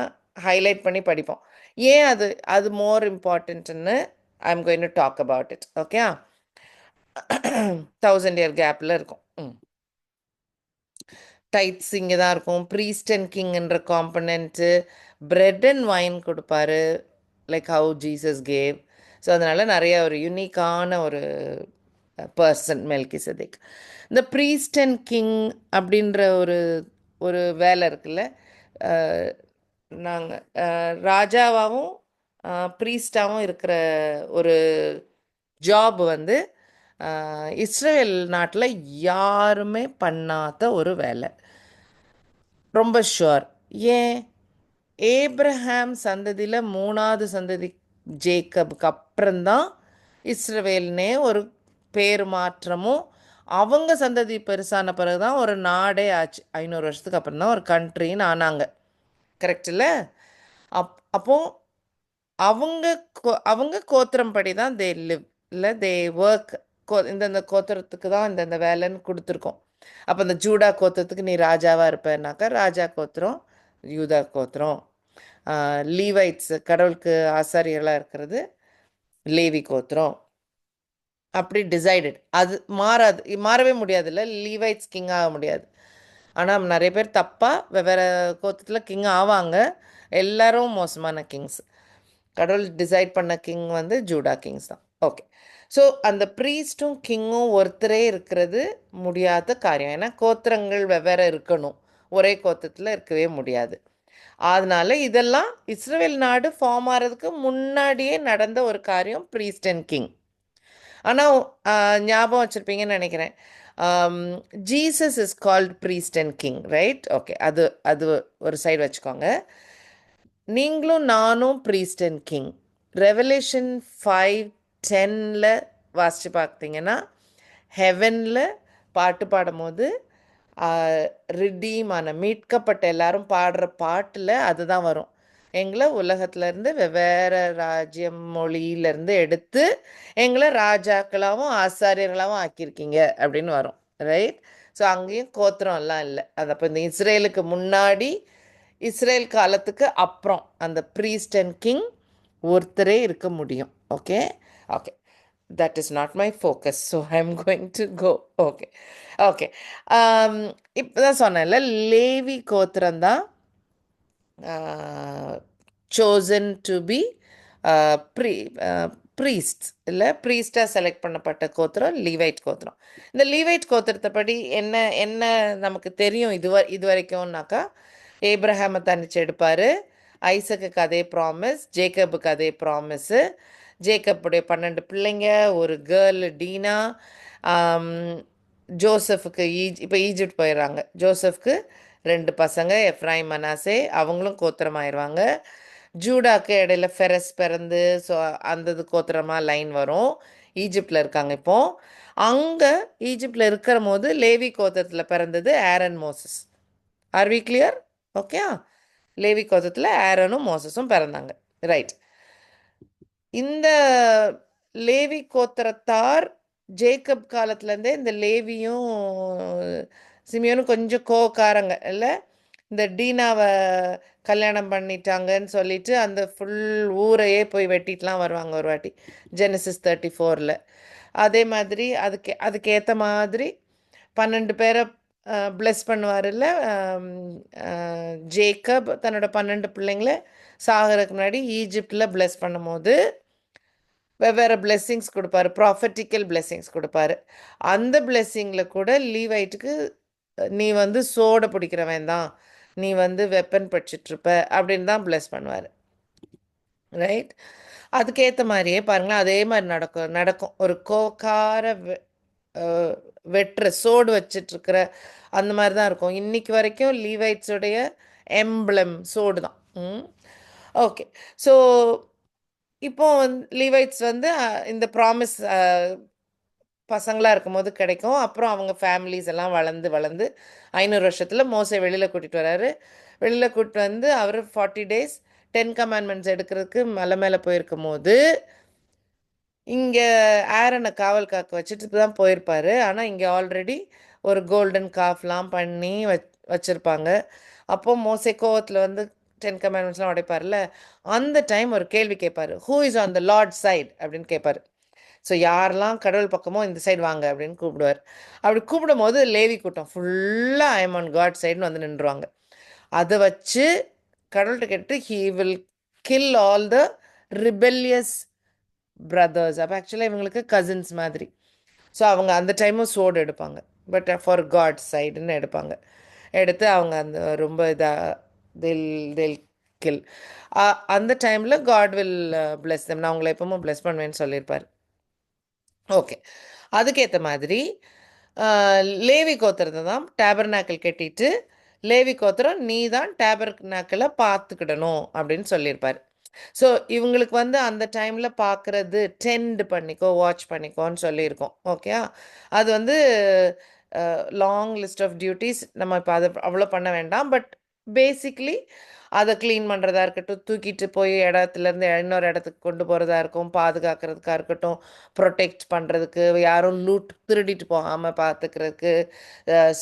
ஹைலைட் பண்ணி படிப்போம். ஏன் அது அது மோர் இம்பார்ட்டன்ட்னு I am going to talk about it. Okay, 1000 year கேப்பில் இருக்கும். டைட்ஸ் இங்கே தான் இருக்கும். ப்ரீஸ்ட் அண்ட் கிங்ன்ற காம்பனண்ட்டு, பிரெட் அண்ட் வைன் கொடுப்பாரு, like how Jesus gave. So அதனால் நிறைய ஒரு யூனிக்கான ஒரு பர்சன் மெல்கிசெதேக். இந்த ப்ரீஸ்ட் அண்ட் கிங் அப்படின்ற ஒரு ஒரு வேலை இருக்குல்ல, நாங்கள் ராஜாவாகவும் ப்ரீஸ்டாகவும் இருக்கிற ஒரு ஜாப் வந்து இஸ்ரேல் நாட்டில் யாருமே பண்ணாத ஒரு வேலை. ரொம்ப ஷுவர். ஏன்? ஏப்ரஹாம் சந்ததியில் 3வது சந்ததி ஜேக்கபுக்கு அப்புறம்தான் இஸ்ரவேல்னே ஒரு பேர் மாற்றமும், அவங்க சந்ததி பெருசான பிறகு தான் ஒரு நாடே ஆச்சு. 500 வருஷத்துக்கு அப்புறம் தான் ஒரு கண்ட்ரின்னு ஆனாங்க. கரெக்ட் இல்லை? அப்போ அவங்க கோத்திரம் படி தான் தே லிவ், இல்லை தே ஒர்க். இந்தந்த கோத்திரத்துக்கு தான் இந்தந்த வேலைன்னு கொடுத்துருக்கோம். அப்போ இந்த ஜூடா கோத்திரத்துக்கு நீ ராஜாவாக இருப்பேன்னாக்கா ராஜா கோத்திரம், யூதா கோத்திரம். லீவைட்ஸ், கடவுளுக்கு ஆசாரியர்களாக இருக்கிறது லேவி கோத்திரம். அப்படி டிசைடட். அது மாறாது, மாறவே முடியாது. இல்லை, லீவைட்ஸ் கிங் ஆக முடியாது. ஆனால் நிறைய பேர் தப்பாக வெவ்வேறு கோத்திரத்தில் கிங் ஆவாங்க. எல்லாரும் மோசமான கிங்ஸ். கடவுள் டிசைட் பண்ண கிங் வந்து ஜூடா கிங்ஸ் தான். ஓகே, ஸோ அந்த ப்ரீஸ்டும் கிங்கும் ஒருத்தரே இருக்கிறது முடியாத காரியம். ஏன்னா கோத்திரங்கள் வெவ்வேறு இருக்கணும், ஒரே கோத்திரத்தில் இருக்கவே முடியாது. அதனால இதெல்லாம் இஸ்ரேல் நாடு ஃபார்ம் ஆகிறதுக்கு முன்னாடியே நடந்த ஒரு காரியம், ப்ரீஸ்ட் அண்ட் கிங். ஆனால் ஞாபகம் வச்சுருப்பீங்கன்னு நினைக்கிறேன், Jesus is called priest and king, right? Okay, அது அது ஒரு சைடு வச்சுக்கோங்க. நீங்களும் நானும் ப்ரீஸ்ட் அண்ட் கிங். ரெவலேஷன் 5:10 வாசித்து பார்த்தீங்கன்னா, ஹெவனில் பாட்டு பாடும்போது ரிடீமான மீட்கப்பட்ட எல்லாரும் பாடுற பாட்டில் அதுதான் வரும். எங்களை உலகத்துலேருந்து வெவ்வேறு ராஜ்யம் மொழியிலேருந்து எடுத்து எங்களை ராஜாக்களாகவும் ஆசாரியர்களாகவும் ஆக்கியிருக்கீங்க அப்படின்னு வரும், ரைட்? ஸோ அங்கேயும் கோத்திரம்லாம் இல்லை. அது அப்போ இந்த இஸ்ரேலுக்கு முன்னாடி, இஸ்ரேல் காலத்துக்கு அப்புறம் அந்த ப்ரீஸ்ட் அண்ட் கிங் ஒருத்தரே இருக்க முடியும். Okay okay, that is not my focus, so I'm going to go. Okay okay, இப்போ தான் சொன்னேன்ல, லேவி கோத்திரம் தான் chosen to be priests, இல்லை ப்ரீஸ்டாக செலக்ட் பண்ணப்பட்ட கோத்திரம் லீவைட் கோத்திரம். இந்த லீவைட் கோத்திரத்தை படி என்ன என்ன நமக்கு தெரியும் இது வரைக்கும்னாக்கா, ஏப்ரஹாமை தனிச்சு எடுப்பார், ஐசக்குக்கு அதே ப்ராமிஸ், ஜேக்கபுக்கு அதே ப்ராமிஸு, ஜேக்கப்புடைய 12 பிள்ளைங்க, ஒரு கேர்ள் டீனா, ஜோசஃபுக்கு இப்போ ஈஜிப்ட் போயிடுறாங்க. ஜோசஃப்க்கு 2 பசங்க, எஃப்ராயிம் மனாசே, அவங்களும் கோத்திரமாயிருவாங்க. ஜூடாக்கு இடையில ஃபெரஸ் பிறந்து, ஸோ அந்த கோத்திரமாக லைன் வரும். ஈஜிப்டில் இருக்காங்க இப்போ. அங்கே ஈஜிப்டில் இருக்கிற போது லேவி கோத்திரத்தில் பிறந்தது Aaron, Moses. Are we clear? Okay, Levi கோத்திரத்தில் ஆரனும் மோசஸும் பிறந்தாங்க, ரைட்? இந்த லேவி கோத்திரத்தார் ஜேக்கப் காலத்துலேருந்தே இந்த லேவியும் சிமியோனும் கொஞ்சம் கோக்காரங்க இல்லை. இந்த டீனாவை கல்யாணம் பண்ணிட்டாங்கன்னு சொல்லிட்டு அந்த ஃபுல் ஊரையே போய் வெட்டிட்டுலாம் வருவாங்க ஒரு வாட்டி, ஜெனசிஸ் 34. அதே மாதிரி அதுக்கேற்ற மாதிரி 12 பேரை பிளெஸ் பண்ணுவார் இல்லை ஜேக்கப். தன்னோட 12 பிள்ளைங்களை சாகிறதுக்கு முன்னாடி ஈஜிப்டில் பிளெஸ் பண்ணும் போது வெவ்வேறு பிளெஸ்ஸிங்ஸ் கொடுப்பாரு, ப்ராஃபட்டிக்கல் பிளெஸ்ஸிங்ஸ் கொடுப்பாரு. அந்த பிளெஸ்ஸிங்கில் கூட லீவைட்டுக்கு நீ வந்து சோடை பிடிக்கிறவன் தான், நீ வந்து வெப்பன் படிச்சுட்ருப்ப அப்படின்னு தான் பிளெஸ் பண்ணுவார், ரைட்? அதுக்கேற்ற மாதிரியே பாருங்களேன், அதே மாதிரி நடக்கும். ஒரு கோக்கார வெட்டுற சோடு வச்சிட்ருக்கிற அந்த மாதிரி தான் இருக்கும். இன்னைக்கு வரைக்கும் லீவைட்ஸுடைய எம்ப்ளம் சோடு தான். ஓகே, ஸோ இப்போ லீவைட்ஸ் வந்து இந்த ப்ராமிஸ் பசங்களாக இருக்கும்போது கிடைக்கும். அப்புறம் அவங்க ஃபேமிலிஸ் எல்லாம் வளர்ந்து வளர்ந்து 500 வருஷத்தில் மோசே வெளியில் கூட்டிகிட்டு வராரு. வெளியில் கூட்டிட்டு வந்து அவர் 40 days 10 commandments எடுக்கிறதுக்கு மலை மேலே போயிருக்கும் போது இங்கே ஆரனை காவல் காக்க வச்சுட்டு தான் போயிருப்பாரு. ஆனால் இங்கே ஆல்ரெடி ஒரு கோல்டன் காஃப்லாம் பண்ணி வச்சுருப்பாங்க. அப்போ மோசே கோவத்தில் வந்து 10 commandmentsலாம் உடைப்பார்ல, அந்த டைம் ஒரு கேள்வி கேட்பாரு, who is on the lord side அப்படின்னு கேட்பாரு. ஸோ யாரெல்லாம் கடவுள் பக்கமோ இந்த சைடு வாங்க அப்படின்னு கூப்பிடுவார். அப்படி கூப்பிடும் போது லேவி கூட்டம் ஃபுல்லாக ஐம் ஆன் காட் சைடுன்னு வந்து நின்றுவாங்க. அதை வச்சு கடவுள்கிட்ட கேட்டு he will kill all the rebellious brothers. அப்போ ஆக்சுவலாக இவங்களுக்கு கசின்ஸ் மாதிரி. ஸோ அவங்க அந்த டைமும் சோடு எடுப்பாங்க, பட் ஃபார் காட் சைடுன்னு எடுப்பாங்க. எடுத்து அவங்க அந்த ரொம்ப இதாக தில் கில். அந்த டைமில் காட் வில் பிளெஸ் தம். நான் உங்களை எப்பவும் பிளெஸ் பண்ணுவேன்னு சொல்லியிருப்பார். ஓகே, அதுக்கேற்ற மாதிரி லேவி கோத்திரத்தை தான் டேபர்நாக்கிள் கட்டிட்டு, லேவி கோத்திரம் நீ தான் டேபர்நாக்கிளை பார்த்துக்கிடணும் அப்படின்னு சொல்லியிருப்பார். ஸோ இவங்களுக்கு வந்து அந்த டைமில் பார்க்குறது டென்ட் பண்ணிக்கோ, வாட்ச் பண்ணிக்கோன்னு சொல்லியிருக்கோம். ஓகே, அது வந்து லாங் லிஸ்ட் ஆஃப் டியூட்டிஸ். நம்ம இப்போ அதை அவ்வளோ பண்ண வேண்டாம். பட் பேசிக்லி அதை க்ளீன் பண்ணுறதா இருக்கட்டும், தூக்கிட்டு போய் இடத்துலேருந்து இன்னொரு இடத்துக்கு கொண்டு போகிறதா இருக்கும், பாதுகாக்கிறதுக்காக இருக்கட்டும், ப்ரொடெக்ட் பண்ணுறதுக்கு, யாரும் லூட் திருடிட்டு போகாமல் பார்த்துக்கிறதுக்கு,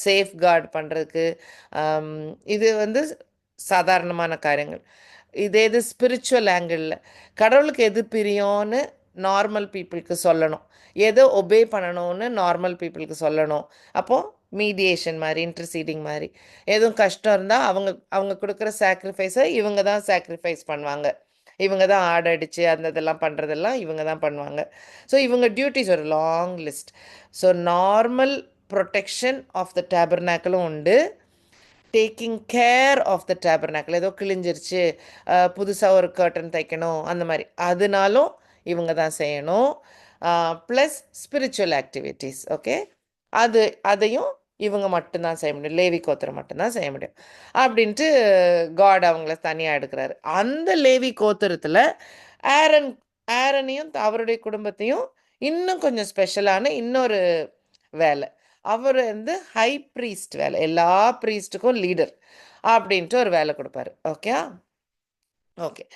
சேஃப் கார்டு பண்ணுறதுக்கு, இது வந்து சாதாரணமான காரியங்கள். இது ஸ்பிரிச்சுவல் ஆங்கிளில் கடவுளுக்கு எது பிரியோன்னு நார்மல் பீப்புளுக்கு சொல்லணும், எதை ஒபே பண்ணணும்னு நார்மல் பீப்புளுக்கு சொல்லணும். அப்போது மீடியேஷன் மாதிரி, இன்டர்சீடிங் மாதிரி, எதுவும் கஷ்டம் இருந்தால் அவங்க கொடுக்குற சாக்ரிஃபைஸை இவங்க தான் சாக்ரிஃபைஸ் பண்ணுவாங்க. இவங்க தான் ஆடடிச்சு அந்த இதெல்லாம் பண்ணுறதெல்லாம் இவங்க தான் பண்ணுவாங்க. ஸோ இவங்க டியூட்டிஸ் ஒரு long list. So normal protection of the டேபர்நாக்கிளும் உண்டு, taking care of the tabernacle. ஏதோ கிழிஞ்சிருச்சு, புதுசாக ஒரு கர்டன் தைக்கணும், அந்த மாதிரி, அதனாலும் இவங்க தான் செய்யணும். Plus spiritual activities. ஓகே, அதையும் இவங்க மட்டும்தான் செய்ய முடியும், லேவி கோத்திரம் மட்டும்தான் செய்ய முடியும் அப்படின்ட்டு காட் அவங்கள தனியாக எடுக்கிறாரு. அந்த லேவி கோத்திரத்தில் ஆரனையும் அவருடைய குடும்பத்தையும் இன்னும் கொஞ்சம் ஸ்பெஷலான இன்னொரு வேலை, அவர் வந்து ஹை ப்ரீஸ்ட் வேலை, எல்லா ப்ரீஸ்ட்டுக்கும் லீடர் அப்படின்ட்டு ஒரு வேலை கொடுப்பாரு. ஓகே ஓகே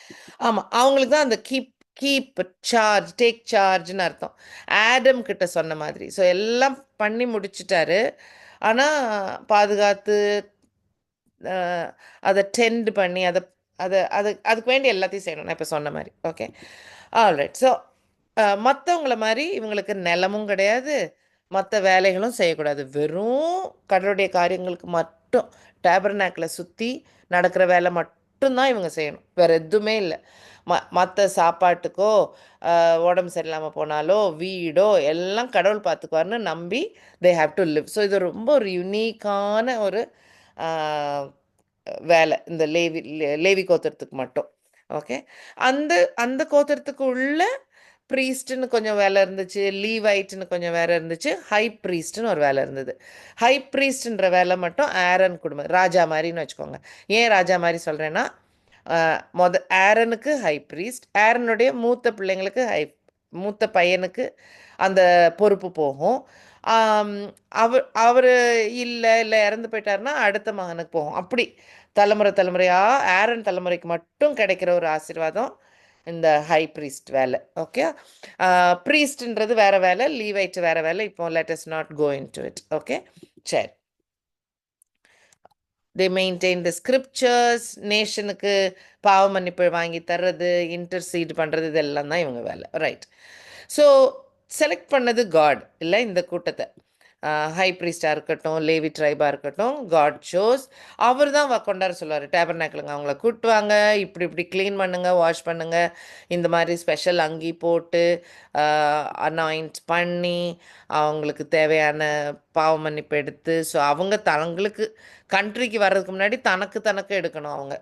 ஆமாம், அவங்களுக்கு தான் அந்த கீப் சார்ஜ், டேக் சார்ஜ்னு அர்த்தம். ஆடம் கிட்ட சொன்ன மாதிரி. ஸோ எல்லாம் பண்ணி முடிச்சிட்டாரு. ஆனால் பாதுகாத்து அதை டெண்ட் பண்ணி அதை அதை அது அதுக்கு வேண்டி எல்லாத்தையும் செய்யணும், நான் இப்போ சொன்ன மாதிரி. Okay, alright. ஸோ மற்றவங்கள மாதிரி இவங்களுக்கு நிலமும் கிடையாது, மற்ற வேலைகளும் செய்யக்கூடாது. வெறும் கடவுளுடைய காரியங்களுக்கு மட்டும் டேபர்நாக்கிளை சுற்றி நடக்கிற வேலை மட்டும்தான் இவங்க செய்யணும், வேறு எதுவுமே இல்லை. மற்ற சாப்பாட்டுக்கோ உடம்பு சரியில்லாமல் போனாலோ வீடோ எல்லாம் கடவுள் பார்த்துக்குவார்னு நம்பி they have to live. So இது ரொம்ப ஒரு யுனீக்கான ஒரு வேலை இந்த லேவி கோத்திரத்துக்கு மட்டும். ஓகே, அந்த அந்த கோத்திரத்துக்கு உள்ள ப்ரீஸ்ட்னு கொஞ்சம் வேலை இருந்துச்சு, லீவைட்னு கொஞ்சம் வேலை இருந்துச்சு, ஹை ப்ரீஸ்ட்னு ஒரு வேலை இருந்தது. ஹை ப்ரீஸ்ட்ன்ற வேலை மட்டும் ஆரன் குடும்பம், ராஜா மாதிரின்னு வச்சுக்கோங்க. ஏன் ராஜா மாதிரி சொல்கிறேன்னா, ஆரனுக்கு ஹை ப்ரீஸ்ட், ஆரனுடைய மூத்த பிள்ளைங்களுக்கு மூத்த பையனுக்கு அந்த பொறுப்பு போகும். அவர் இல்லை இறந்து போயிட்டாருன்னா அடுத்த மகனுக்கு போகும். அப்படி தலைமுறையாக ஆரன் தலைமுறைக்கு மட்டும் கிடைக்கிற ஒரு ஆசீர்வாதம் இந்த ஹை ப்ரீஸ்ட் வேலை. ஓகே, ப்ரீஸ்ட்ன்றது வேற வேலை, லீவைட் வேற வேலை. இப்போ let us not go into it. Okay, சரி. தே மெயின்டைன் த ஸ்கிரிப்சர்ஸ், நேஷனுக்கு பாவ மன்னிப்பு வாங்கி தர்றது, இன்டர்சீட் பண்ணுறது, இதெல்லாம் தான் இவங்க வேலை. ரைட். ஸோ செலக்ட் பண்ணது காட் இல்லை இந்த கூட்டத்தை. ஹை ப்ரீஸ்டாக இருக்கட்டும், லேவி ட்ரைபாக இருக்கட்டும், காட் ஷோஸ். அவர் தான் கொண்டாட சொல்லுவார், டேபர்நாக்கிளுங்க அவங்கள கூட்டுவாங்க, இப்படி க்ளீன் பண்ணுங்க, வாஷ் பண்ணுங்க, இந்த மாதிரி ஸ்பெஷல் அங்கி போட்டு அனாயிண்ட் பண்ணி அவங்களுக்கு தேவையான பாவ மன்னிப்பு எடுத்து. ஸோ அவங்க தங்களுக்கு கண்ட்ரிக்கு வர்றதுக்கு முன்னாடி தனக்கு எடுக்கணும். அவங்க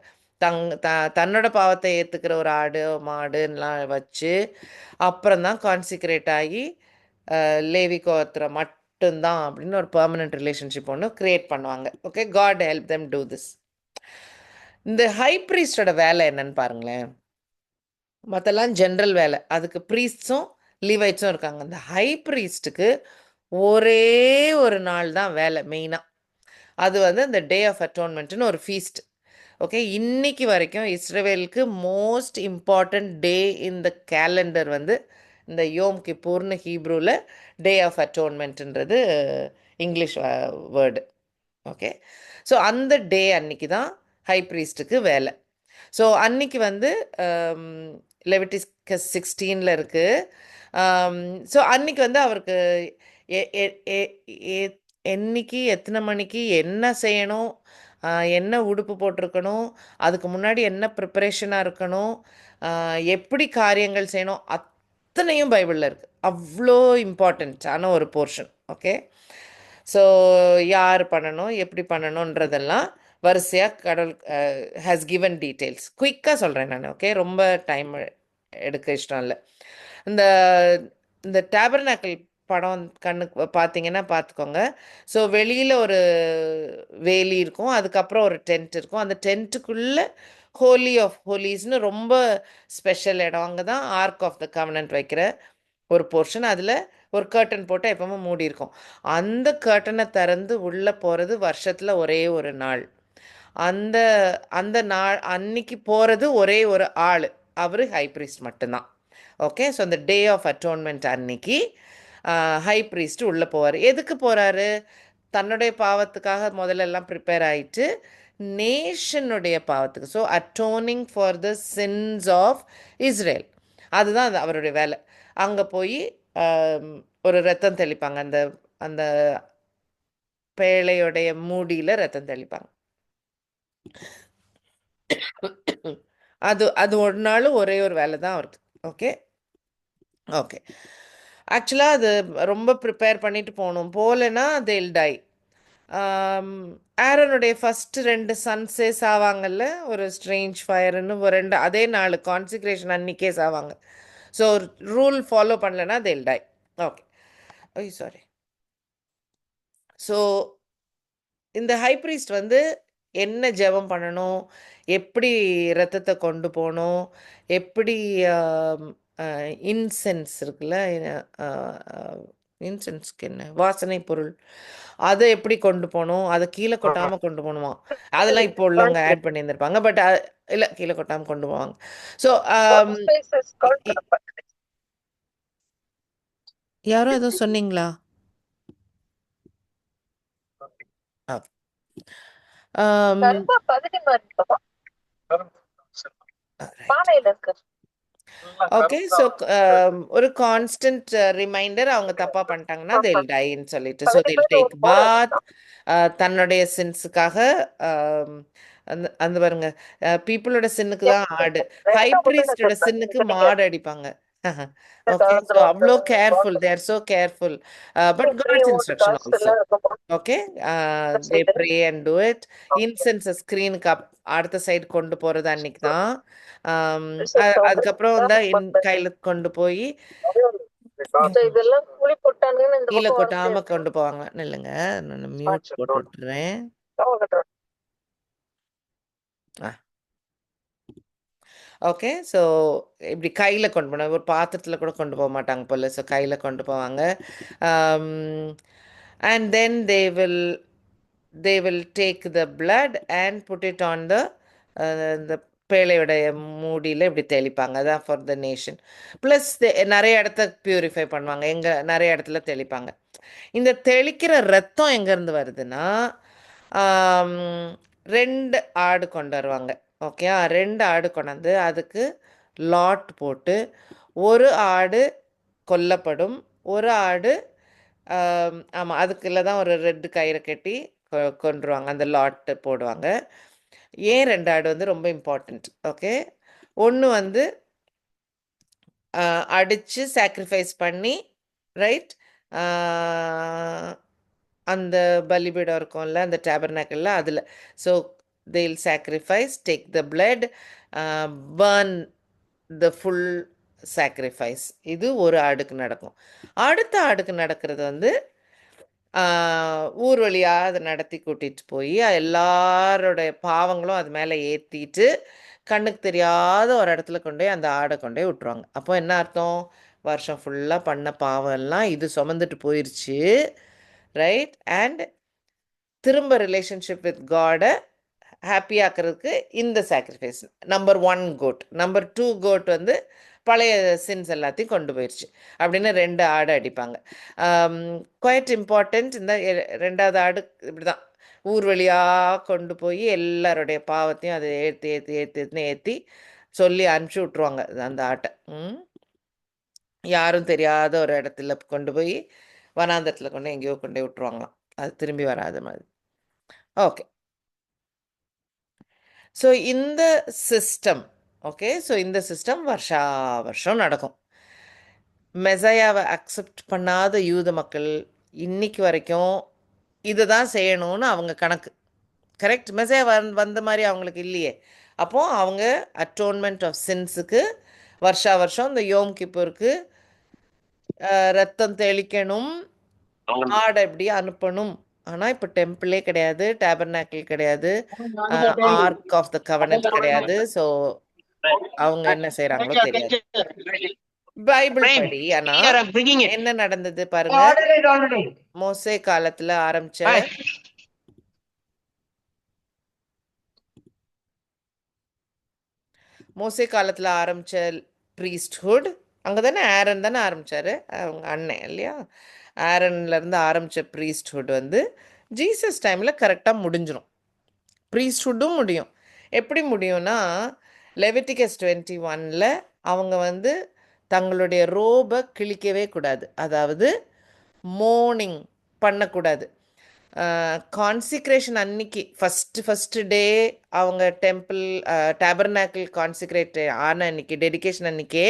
தன்னோட பாவத்தை ஏற்றுக்கிற ஒரு ஆடு மாடுலாம் வச்சு அப்புறம்தான் கான்சிக்ரேட் ஆகி லேவி கோத்திரம் மட்டும்தான் அப்படின்னு ஒரு பெர்மனன்ட் ரிலேஷன்ஷிப் ஒன்று கிரியேட் பண்ணுவாங்க. Okay, God help them to this. இந்த ஹை ப்ரீஸ்டோட வேலை என்னன்னு பாருங்களேன். மற்றெல்லாம் ஜென்ரல் வேலை. அதுக்கு ப்ரீஸ்ட்ஸும் லீவைட்ஸும் இருக்காங்க. அந்த ஹை ப்ரீஸ்ட்டுக்கு ஒரே ஒரு நாள் தான் வேலை மெயினாக. அது வந்து அந்த டே ஆஃப் அட்டோன்மெண்ட்னு ஒரு ஃபீஸ்ட். ஓகே, இன்னைக்கு வரைக்கும் இஸ்ரவேலுக்கு மோஸ்ட் இம்பார்ட்டண்ட் டே இந்த கேலண்டர் வந்து இந்த யோம் கிப்பூர்னு ஹீப்ரூவில் டே ஆஃப் அட்டோன்மெண்ட்ன்றது இங்கிலீஷ் வேர்டு. ஓகே, ஸோ அந்த டே அன்னைக்கு தான் ஹை ப்ரீஸ்ட்டுக்கு வேலை. ஸோ அன்னைக்கு வந்து லெவிட்டிகஸ் 16 இருக்குது. ஸோ அன்னைக்கு வந்து அவருக்கு எ- எ- எ- எ- என்னைக்கு எத்தனை மணிக்கு என்ன செய்யணும், என்ன உடுப்பு போட்டிருக்கணும், அதுக்கு முன்னாடி என்ன ப்ரிப்பரேஷனாக இருக்கணும், எப்படி காரியங்கள் செய்யணும், அத்தனையும் பைபிளில் இருக்குது. அவ்வளோ இம்பார்ட்டண்ட்டான ஒரு போர்ஷன். ஓகே, ஸோ யார் பண்ணணும் எப்படி பண்ணணுன்றதெல்லாம் வரிசையாக கடவுள் ஹேஸ் கிவன் டீட்டெயில்ஸ். குயிக்காக சொல்கிறேன் நான். ஓகே, ரொம்ப டைம் எடுக்க இஷ்டம் இல்லை. இந்த இந்த டேபர்நாக்கிள் படம் கண்ணுக்கு பார்த்தீங்கன்னா பார்த்துக்கோங்க. ஸோ வெளியில் ஒரு வேலி இருக்கும், அதுக்கப்புறம் ஒரு டென்ட் இருக்கும். அந்த டென்ட்டுக்குள்ளே ஹோலி ஆஃப் ஹோலிஸ்னு ரொம்ப ஸ்பெஷல் இடம். அங்கே தான் ஆர்க் ஆஃப் த கவனன்ட் வைக்கிற ஒரு போர்ஷன். அதில் ஒரு கர்டன் போட்டு எப்பவுமே மூடி இருக்கும். அந்த கர்ட்டனை திறந்து உள்ளே போகிறது வருஷத்தில் ஒரே ஒரு நாள். அந்த அந்த நாள் அன்னைக்கு போகிறது ஒரே ஒரு ஆள், அவர் ஹை ப்ரீஸ்ட் மட்டும்தான். ஓகே, ஸோ அந்த டே ஆஃப் அட்டோன்மெண்ட் அன்னைக்கு ஹை ப்ரீஸ்ட் உள்ளே போவார். எதுக்கு போகிறாரு? தன்னுடைய பாவத்துக்காக முதல்ல எல்லாம் ப்ரிப்பேர் ஆயிட்டு நேஷனுடைய பாவத்துக்கு, so atoning for the sins of Israel. அதுதான் அது அவருடைய வேலை. அங்கே போய் ஒரு ரத்தம் தெளிப்பாங்க. அந்த அந்த பேழையுடைய மூடியில் ரத்தம் தெளிப்பாங்க. அது அது ஒரு நாள் ஒரே ஒரு வேலை தான் அவருக்கு. ஓகே ஓகே, ஆக்சுவலாக அது ரொம்ப ப்ரிப்பேர் பண்ணிட்டு போகணும். போகலைன்னா they'll டை. ஆரோனுடைய ஃபஸ்ட்டு 2 சன்ஸே சாவாங்கல்ல, ஒரு ஸ்ட்ரேஞ்ச் ஃபயர்னு ஒரு 2 அதே நாள் கான்சிக்ரேஷன் அன்னைக்கே சாவாங்க. ஸோ ரூல் ஃபாலோ பண்ணலைன்னா they'll die. Okay, I sorry. So இந்த ஹை ப்ரீஸ்ட் வந்து என்ன ஜெபம் பண்ணணும், எப்படி ரத்தத்தை கொண்டு போகணும், எப்படி இன்சென்ஸ் இருக்குல்ல, இன்சென்ஸ்க்கு என்ன வாசனை பொருள், அதை எப்படி கொண்டு போகணும், அதை கீழே கொட்டாமல் கொண்டு போகணுமா, அதெல்லாம் இப்போ உள்ளவங்க ஆட் பண்ணியிருந்திருப்பாங்க. பட் இல்லை, கீழே கொட்டாமல் கொண்டு போவாங்க. ஸோ யாரோ ஏதோ சொன்னீங்களா? ஓகே, ஸோ ஒரு கான்ஸ்டன்ட் ரிமைண்டர், அவங்க தப்பா பண்ணிட்டாங்கன்னா they'll டைன்னு சொல்லிட்டு. ஸோ they'll டேக் பாத். தன்னுடைய சின்ஸுக்காக அந்த அந்த பாருங்க, பீப்புளோட சின்னுக்கு தான் ஆடு, ஹை ப்ரீஸ்டோட சின்னுக்கு மாடு அடிப்பாங்க. ஓகே, ஸோ அவ்வளோ careful, they are so careful. But God's instruction also. Okay, they pray and do it. Incense ஸ்க்ரீனுக்கு அடுத்த சைடு கொண்டு போகிறது அன்னைக்கு தான். அதுக்கப்புறம் வந்து கையில் கொண்டு போய் கீழே கொட்டாம கொண்டு போவாங்க. இல்லைங்க, நான் மியூட் போட்டு விட்டுறேன். ஓகே, ஸோ இப்படி கையில் கொண்டு போனாங்க, ஒரு பாத்திரத்தில் கூட கொண்டு போக மாட்டாங்க போல. ஸோ கையில் கொண்டு போவாங்க. And then they will take the blood and put it on the பேழையுடைய மூடியில் இப்படி தெளிப்பாங்க. அதான் ஃபார் த நேஷன். ப்ளஸ் நிறைய இடத்த பியூரிஃபை பண்ணுவாங்க, நிறைய இடத்துல தெளிப்பாங்க. இந்த தெளிக்கிற ரத்தம் எங்கேருந்து வருதுன்னா, 2 ஆடு கொண்டு வருவாங்க. ஓகே, 2 ஆடு கொண்டாந்து அதுக்கு லாட் போட்டு, ஒரு ஆடு கொல்லப்படும், ஒரு ஆடு ஆமாம், அதுக்குள்ள தான் ஒரு ரெட் கயிறை கட்டி கொண்டுருவாங்க, அந்த லாட்டு போடுவாங்க. ஏன் 2 ஆடு வந்து ரொம்ப இம்பார்ட்டண்ட். ஓகே, ஒன்று வந்து அடித்து சாக்ரிஃபைஸ் பண்ணி, ரைட், அந்த பலிபீடம் இருக்கும்ல அந்த டேபர்நாக்கிளில், அதில். So they'll sacrifice, take the blood, burn the full sacrifice. இது ஒரு ஆடுக்கு நடக்கும். அடுத்த ஆடுக்கு நடக்கிறது வந்து ஊர் வழியாக அதை நடத்தி கூட்டிகிட்டு போய் எல்லாருடைய பாவங்களும் அது மேலே ஏற்றிட்டு கண்ணுக்கு தெரியாத ஒரு இடத்துல கொண்டு போய் அந்த ஆடை கொண்டு போய் விட்டுருவாங்க. அப்போ என்ன அர்த்தம்? வருஷம் ஃபுல்லாக பண்ண பாவம் எல்லாம் இது சுமந்துட்டு போயிடுச்சு, ரைட்? அண்ட் திரும்ப ரிலேஷன்ஷிப் வித் காடை ஹாப்பியாக்கிறதுக்கு இந்த sacrifice. Number 1 goat. Number 2 goat வந்து பழைய சின்ஸ் எல்லாத்தையும் கொண்டு போயிடுச்சு அப்படின்னு 2 ஆடு அடிப்பாங்க. Quite important. இந்த 2வது ஆடு இப்படி தான் ஊர் வழியாக கொண்டு போய் எல்லாருடைய பாவத்தையும் அதை ஏற்றி சொல்லி அனுப்பிச்சி விட்ருவாங்க அந்த ஆட்டை. யாரும் தெரியாத ஒரு இடத்துல கொண்டு போய் வனாந்தரத்தில் கொண்டு எங்கேயோ கொண்டு போய் விட்ருவாங்களாம். அது திரும்பி வராத மாதிரி. ஓகே, ஸோ இந்த சிஸ்டம், ஓகே, ஸோ இந்த சிஸ்டம் வருஷா வருஷம் நடக்கும். மெசையாவை அக்செப்ட் பண்ணாத யூத மக்கள் இன்னைக்கு வரைக்கும் இதை தான் செய்யணும்னு அவங்க கணக்கு. கரெக்ட்? மெசையா வந்த மாதிரி அவங்களுக்கு இல்லையே. அப்போது அவங்க அட்டோன்மெண்ட் ஆஃப் சின்ஸுக்கு வருஷா வருஷம் இந்த யோம் கிப்பூருக்கு ரத்தம் தெளிக்கணும், ஆடை எப்படி அனுப்பணும். ஆனால் இப்போ டெம்பிளே கிடையாது, டேபர்னாக்கிள் கிடையாது, ஆர்க் ஆஃப் த கவனன்ட் கிடையாது. ஸோ அவங்க என்ன செய்யறாங்களோ தெரியாது. பைபிள் படி ஆனா என்ன நடந்தது பாருங்க. மோசே காலத்துல ஆரம்பிச்ச ப்ரீஸ்ட்ஹுட் அங்கதானே ஆரன் தானே ஆரம்பிச்சாரு, அவங்க அண்ணன் இல்லையா? ஆரன்ல இருந்து ஆரம்பிச்ச ப்ரீஸ்ட்ஹுட் வந்து ஜீசஸ் டைம்ல கரெக்டா முடிஞ்சிடும். ப்ரீஸ்ட்ஹுட்டும் முடியும். எப்படி முடியும்னா, லெவிட்டிகஸ் 21ல அவங்க வந்து தங்களுடைய ரோபை கிழிக்கவே கூடாது, அதாவது மோர்னிங் பண்ணக்கூடாது. கான்சிக்ரேஷன் அன்னைக்கு ஃபஸ்ட்டு டே அவங்க டெம்பிள் டேபர்னாக்கிள் கான்சிக்ரேட் ஆன அன்னைக்கு, டெடிகேஷன் அன்னைக்கே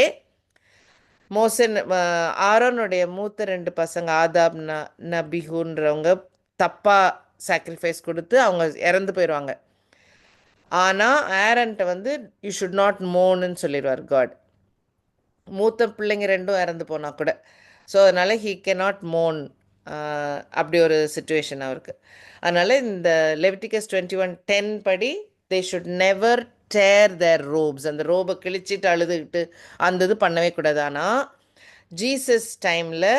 மோசன் ஆரோனுடைய மூத்த 2 பசங்க ஆதாப் நபிஹுன்றவங்க தப்பாக சாக்ரிஃபைஸ் கொடுத்து அவங்க இறந்து போயிடுவாங்க. ஆனால் ஆரன்ட்ட வந்து யூ ஷுட் நாட் மோன்னு சொல்லிடுவார் காட், மூத்த பிள்ளைங்க 2ம் இறந்து போனால் கூட. ஸோ அதனால் ஹீ கேனாட் மோன். அப்படி ஒரு சுச்சுவேஷன் அவருக்கு. அதனால் இந்த லெவிட்டிகஸ் 21:10 படி they should never tear their robes. அந்த ரோபை கிழிச்சிட்டு அழுதுகிட்டு அந்த இது பண்ணவே கூடாது. ஆனால் ஜீசஸ் டைமில்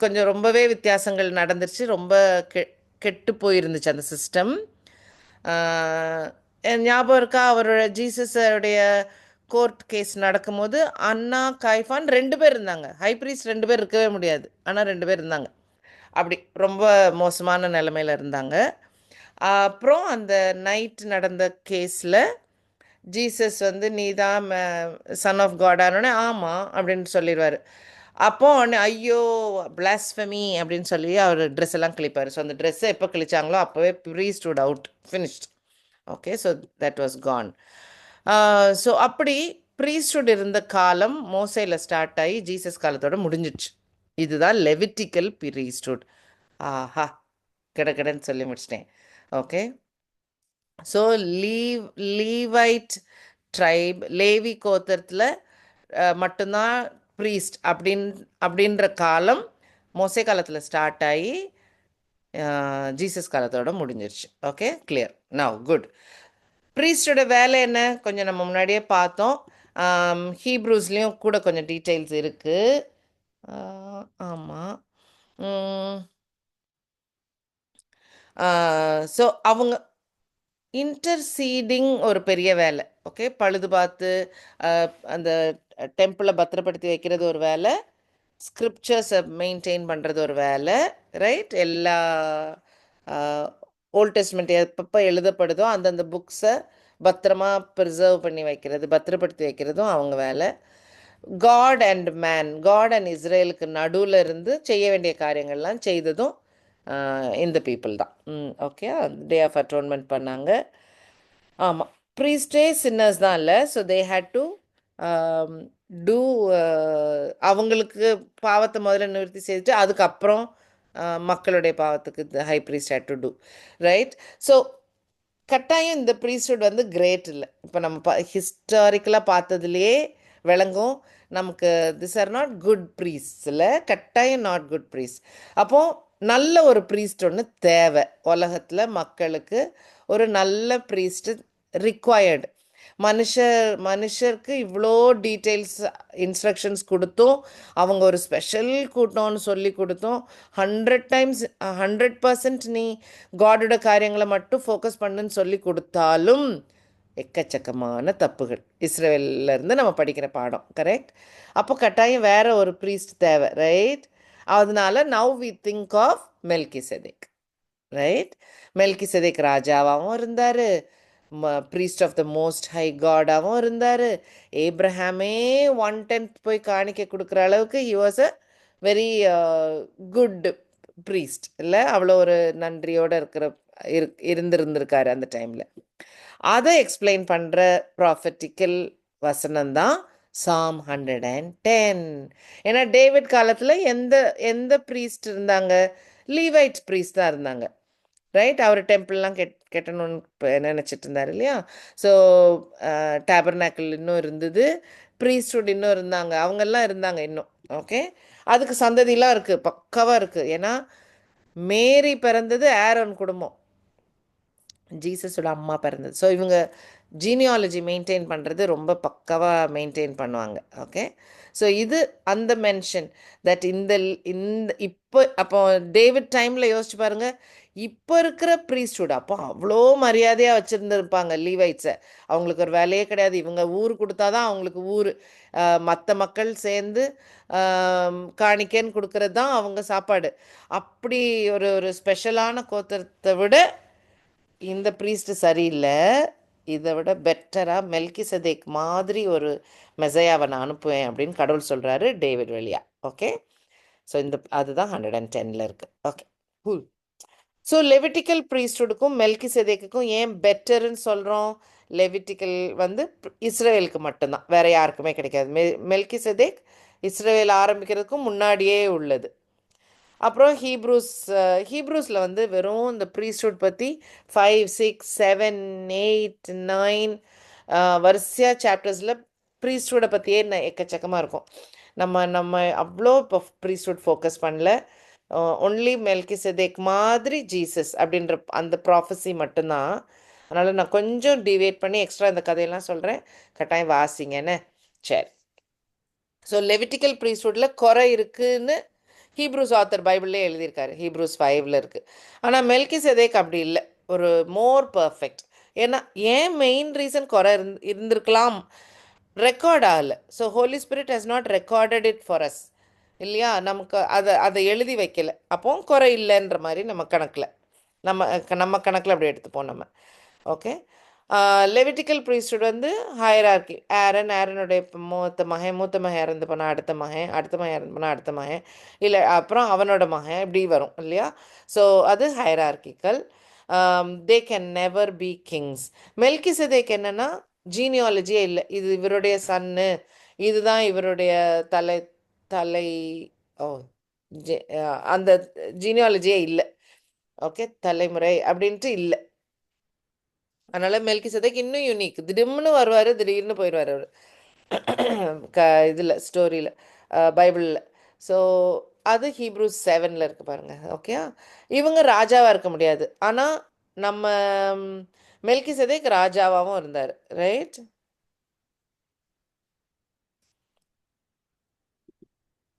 கொஞ்சம் ரொம்பவே வித்தியாசங்கள் நடந்துருச்சு. ரொம்ப கெட்டு போயிருந்துச்சு அந்த சிஸ்டம். ஞாபகம் இருக்கா? அவரோட ஜீசஸோடைய கோர்ட் கேஸ் நடக்கும்போது அன்னா காய்ஃபான் 2 பேர் இருந்தாங்க. ஹை ப்ரீஸ்ட் 2 பேர் இருக்கவே முடியாது, ஆனால் 2 பேர் இருந்தாங்க. அப்படி ரொம்ப மோசமான நிலைமையில் இருந்தாங்க. அப்புறம் அந்த நைட் நடந்த கேஸில் ஜீசஸ் வந்து நீ தான் சன் ஆஃப் காடானோடனே ஆமாம் அப்படின்னு சொல்லிடுவார். அப்போ உடனே ஐயோ பிளாஸ்ஃபெமி அப்படின்னு சொல்லி அவர் ட்ரெஸ் எல்லாம் கிழிப்பார். ஸோ அந்த ட்ரெஸ்ஸை எப்போ கிழிச்சாங்களோ அப்போவே priesthood out, finished. Okay, so that was Khan. So அப்படி ப்ரீஸ்ட்ஹுட் இருந்த காலம் மோசையில் ஸ்டார்ட் ஆகி ஜீசஸ் காலத்தோட முடிஞ்சிடுச்சு. இதுதான் லெவிட்டிக்கல் ப்ரீஸ்ட்ஹுட். ஆஹா, கிடன்னு சொல்லி முடிச்சிட்டேன். Okay, so Levite tribe, Levi கோத்திரத்தில் மட்டும்தான் ப்ரீஸ்ட் அப்படின்ற காலம் மோசே காலத்தில் ஸ்டார்ட் ஆகி ஜீசஸ் காலத்தோட முடிஞ்சிருச்சு. Okay, clear now, good. ப்ரீஸ்டோட வேலை என்ன கொஞ்சம் நம்ம முன்னாடியே பார்த்தோம். ஹீப்ரூஸ்லேயும் கூட கொஞ்சம் டீட்டெயில்ஸ் இருக்குது. ஆமாம். ஸோ அவங்க இன்டர்சீடிங் ஒரு பெரிய வேலை. ஓகே, பழுது பார்த்து அந்த டெம்பிளை பத்திரப்படுத்தி வைக்கிறது ஒரு வேலை, ஸ்கிரிப்சர்ஸை மெயின்டைன் பண்ணுறது ஒரு வேலை, ரைட்? எல்லா ஓல்ட் டெஸ்ட்மெண்ட் எப்பப்போ எழுதப்படுதோ அந்தந்த புக்ஸை பத்திரமா ப்ரிசர்வ் பண்ணி வைக்கிறது, பத்திரப்படுத்தி வைக்கிறதும் அவங்க வேலை. God and man, God and இஸ்ரேலுக்கு நடுவில் இருந்து செய்ய வேண்டிய காரியங்கள்லாம் செய்ததும் இந்த பீப்புள் தான். ஓகே, டே ஆஃப் அட்டோன்மெண்ட் பண்ணாங்க. ஆமாம், ப்ரீஸ்டே சின்னர்ஸ் தான் இல்லை. So they had to do, அவங்களுக்கு பாவத்தை முதல்ல நிவர்த்தி செய்துட்டு அதுக்கப்புறம் மக்களுடைய பாவத்துக்கு high priest had to do, right? So கட்டாயம் இந்த ப்ரீஸ்ட்ஹுட் வந்து கிரேட் இல்லை. இப்போ நம்ம ஹிஸ்டாரிக்கலாக பார்த்ததுலேயே விளங்கும் நமக்கு, this are not good priest இல்லை, கட்டாயம் நாட் குட் ப்ரீஸ்ட். அப்போது நல்ல ஒரு ப்ரீஸ்ட் ஒன்று தேவை உலகத்தில். மக்களுக்கு ஒரு நல்ல ப்ரீஸ்ட்டு ரிக்வயர்டு. மனுஷருக்கு இவ்வளோ டீட்டெயில்ஸ் இன்ஸ்ட்ரக்ஷன்ஸ் கொடுத்தும், அவங்க ஒரு ஸ்பெஷல் கூட்டம்னு சொல்லி கொடுத்தும், 100 times 100% நீ காடோட காரியங்களை மட்டும் ஃபோக்கஸ் பண்ணுன்னு சொல்லி கொடுத்தாலும் எக்கச்சக்கமான தப்புகள் இஸ்ரேல்ல இருந்து நம்ம படிக்கிற பாடம். கரெக்ட்? அப்போ கட்டாயம் வேற ஒரு ப்ரீஸ்ட் தேவை. ரைட்? அதனால now we think of Melchizedek. Right? Melchizedek ராஜாவாகவும் இருந்தார், priest of the most high காடாகவும் இருந்தார். ஏப்ரஹாமே 1/10 போய் காணிக்க கொடுக்குற அளவுக்கு he was a very good priest. இல்லை, அவ்வளோ ஒரு நன்றியோடு இருந்திருந்திருக்காரு அந்த டைமில். அதை எக்ஸ்பிளைன் பண்ணுற ப்ராஃபட்டிக்கல் வசனம் தான் சாம் 110. ஏன்னா டேவிட் காலத்தில் எந்த எந்த ப்ரீஸ்ட் இருந்தாங்க? லீவைட் ப்ரீஸ்ட் தான் இருந்தாங்க. ரைட்? அவர் டெம்பிள்லாம் கெட்டணும்னு நினச்சிட்டு இருந்தார் இல்லையா? ஸோ டேபர்நாக்கிள் இன்னும் இருந்தது, ப்ரீஸ்ட்ஹுட் இன்னும் இருந்தாங்க, அவங்கெல்லாம் இருந்தாங்க இன்னும். ஓகே, அதுக்கு சந்ததிலாம் இருக்குது, பக்காவாக இருக்குது. ஏன்னா மேரி பிறந்தது ஆரோன் குடும்பம், ஜீசஸோட அம்மா பிறந்தது. ஸோ இவங்க ஜீனியாலஜி மெயின்டைன் பண்ணுறது ரொம்ப பக்காவாக மெயின்டைன் பண்ணுவாங்க. ஓகே, ஸோ இது அந்த மென்ஷன் தட் இந்த இப்போ அப்போ டேவிட் டைமில் யோசிச்சு பாருங்க, இப்போ இருக்கிற ப்ரீஸ்ட்ஹுட் அப்போ அவ்வளோ மரியாதையாக வச்சுருந்துருப்பாங்க லீவைட்ஸை. அவங்களுக்கு ஒரு வேலையே கிடையாது, இவங்க ஊர் கொடுத்தா தான் அவங்களுக்கு ஊர், மற்ற மக்கள் சேர்ந்து காணிக்கன்னு கொடுக்கறது தான் அவங்க சாப்பாடு. அப்படி ஒரு ஒரு ஸ்பெஷலான கோத்திரத்தை விட இந்த ப்ரீஸ்ட் சரியில்லை, இதை விட பெட்டராக மெல்கிசெதேக் மாதிரி ஒரு மெசையாவை நான் அனுப்புவேன் அப்படின்னு கடவுள் சொல்கிறாரு டேவிட் வழியா. ஓகே, ஸோ அதுதான் 110ல் இருக்குது. ஓகே, ஸோ லெவிட்டிக்கல் ப்ரீஸ்ட்ஹுட்டுக்கும் மெல்கிசெதேக்குக்கும் ஏன் பெட்டர்ன்னு சொல்கிறோம்? லெவிட்டிக்கல் இஸ்ரேலுக்கு மட்டும்தான், வேற யாருக்குமே கிடைக்காது. மெல்கிசெதேக் இஸ்ரேல் ஆரம்பிக்கிறதுக்கும் முன்னாடியே உள்ளது. அப்புறம் ஹீப்ரூஸில் வெறும் இந்த ப்ரீஸ்ட்ஹுட் பற்றி 5, 6, 7, 8, 9 வரிசையாக சாப்டர்ஸில் ப்ரீஸ்ட்ஹுட்டை பற்றியே எக்கச்சக்கமாக இருக்கும். நம்ம அவ்வளோ இப்போ ப்ரீஸ்ட்ஹுட் ஃபோக்கஸ் பண்ணல. ஒன்லி மெல்கிசெதேக் மாதிரி ஜீசஸ் அப்படின்ற அந்த ப்ராஃபஸி மட்டும்தான். அதனால் நான் கொஞ்சம் டிவேட் பண்ணி எக்ஸ்ட்ரா இந்த கதையெல்லாம் சொல்கிறேன், கட்டாயம் வாசிங்கன்னு. சரி, ஸோ லெவிட்டிக்கல் ப்ரீஸ்ட்ஹுட்டில் குறை இருக்குன்னு ஹீப்ரூஸ் ஆத்தர் பைபிள்லே எழுதியிருக்காரு, ஹீப்ரூஸ் 5ல் இருக்குது. ஆனால் மெல்கிசெதேக் அப்படி இல்லை, ஒரு மோர் பர்ஃபெக்ட். ஏன்னா ஏன் மெயின் ரீசன் குறை இருந்திருக்கலாம், ரெக்கார்ட் ஆகலை. So Holy Spirit has not recorded it for us, இல்லையா? நமக்கு அதை எழுதி வைக்கல, அப்போ குறை இல்லைன்ற மாதிரி நம்ம கணக்கில் அப்படி எடுத்துப்போம் நம்ம. Okay, Levitical priesthood hierarchy. ஆரனுடைய மூத்த மகன் இறந்து போனால் அடுத்த மகன் இறந்து போனால் அடுத்த மகன், இல்லை அப்புறம் அவனோட மகன், இப்படி வரும் இல்லையா? ஸோ அது hierarchical. They can never be kings. Melchizedek என்னன்னா ஜீனியாலஜியே இல்லை, இது இவருடைய சன்னு, இதுதான் இவருடைய தலை ஓ அந்த ஜீனியாலஜியே இல்லை. ஓகே, தலைமுறை அப்படின்ட்டு இல்லை. அதனால் மெல்கிசெதேக் இன்னும் யூனிக், திடீர்னு வருவார், திடீர்னு போயிடுவார் அவர் இதில் ஸ்டோரியில், பைபிளில். ஸோ அது ஹீப்ரூஸ் 7ல் இருக்குது பாருங்கள். ஓகே, இவங்க ராஜாவாக இருக்க முடியாது, ஆனால் நம்ம மெல்கிசெதேக் ராஜாவாகவும் இருந்தார். ரைட்?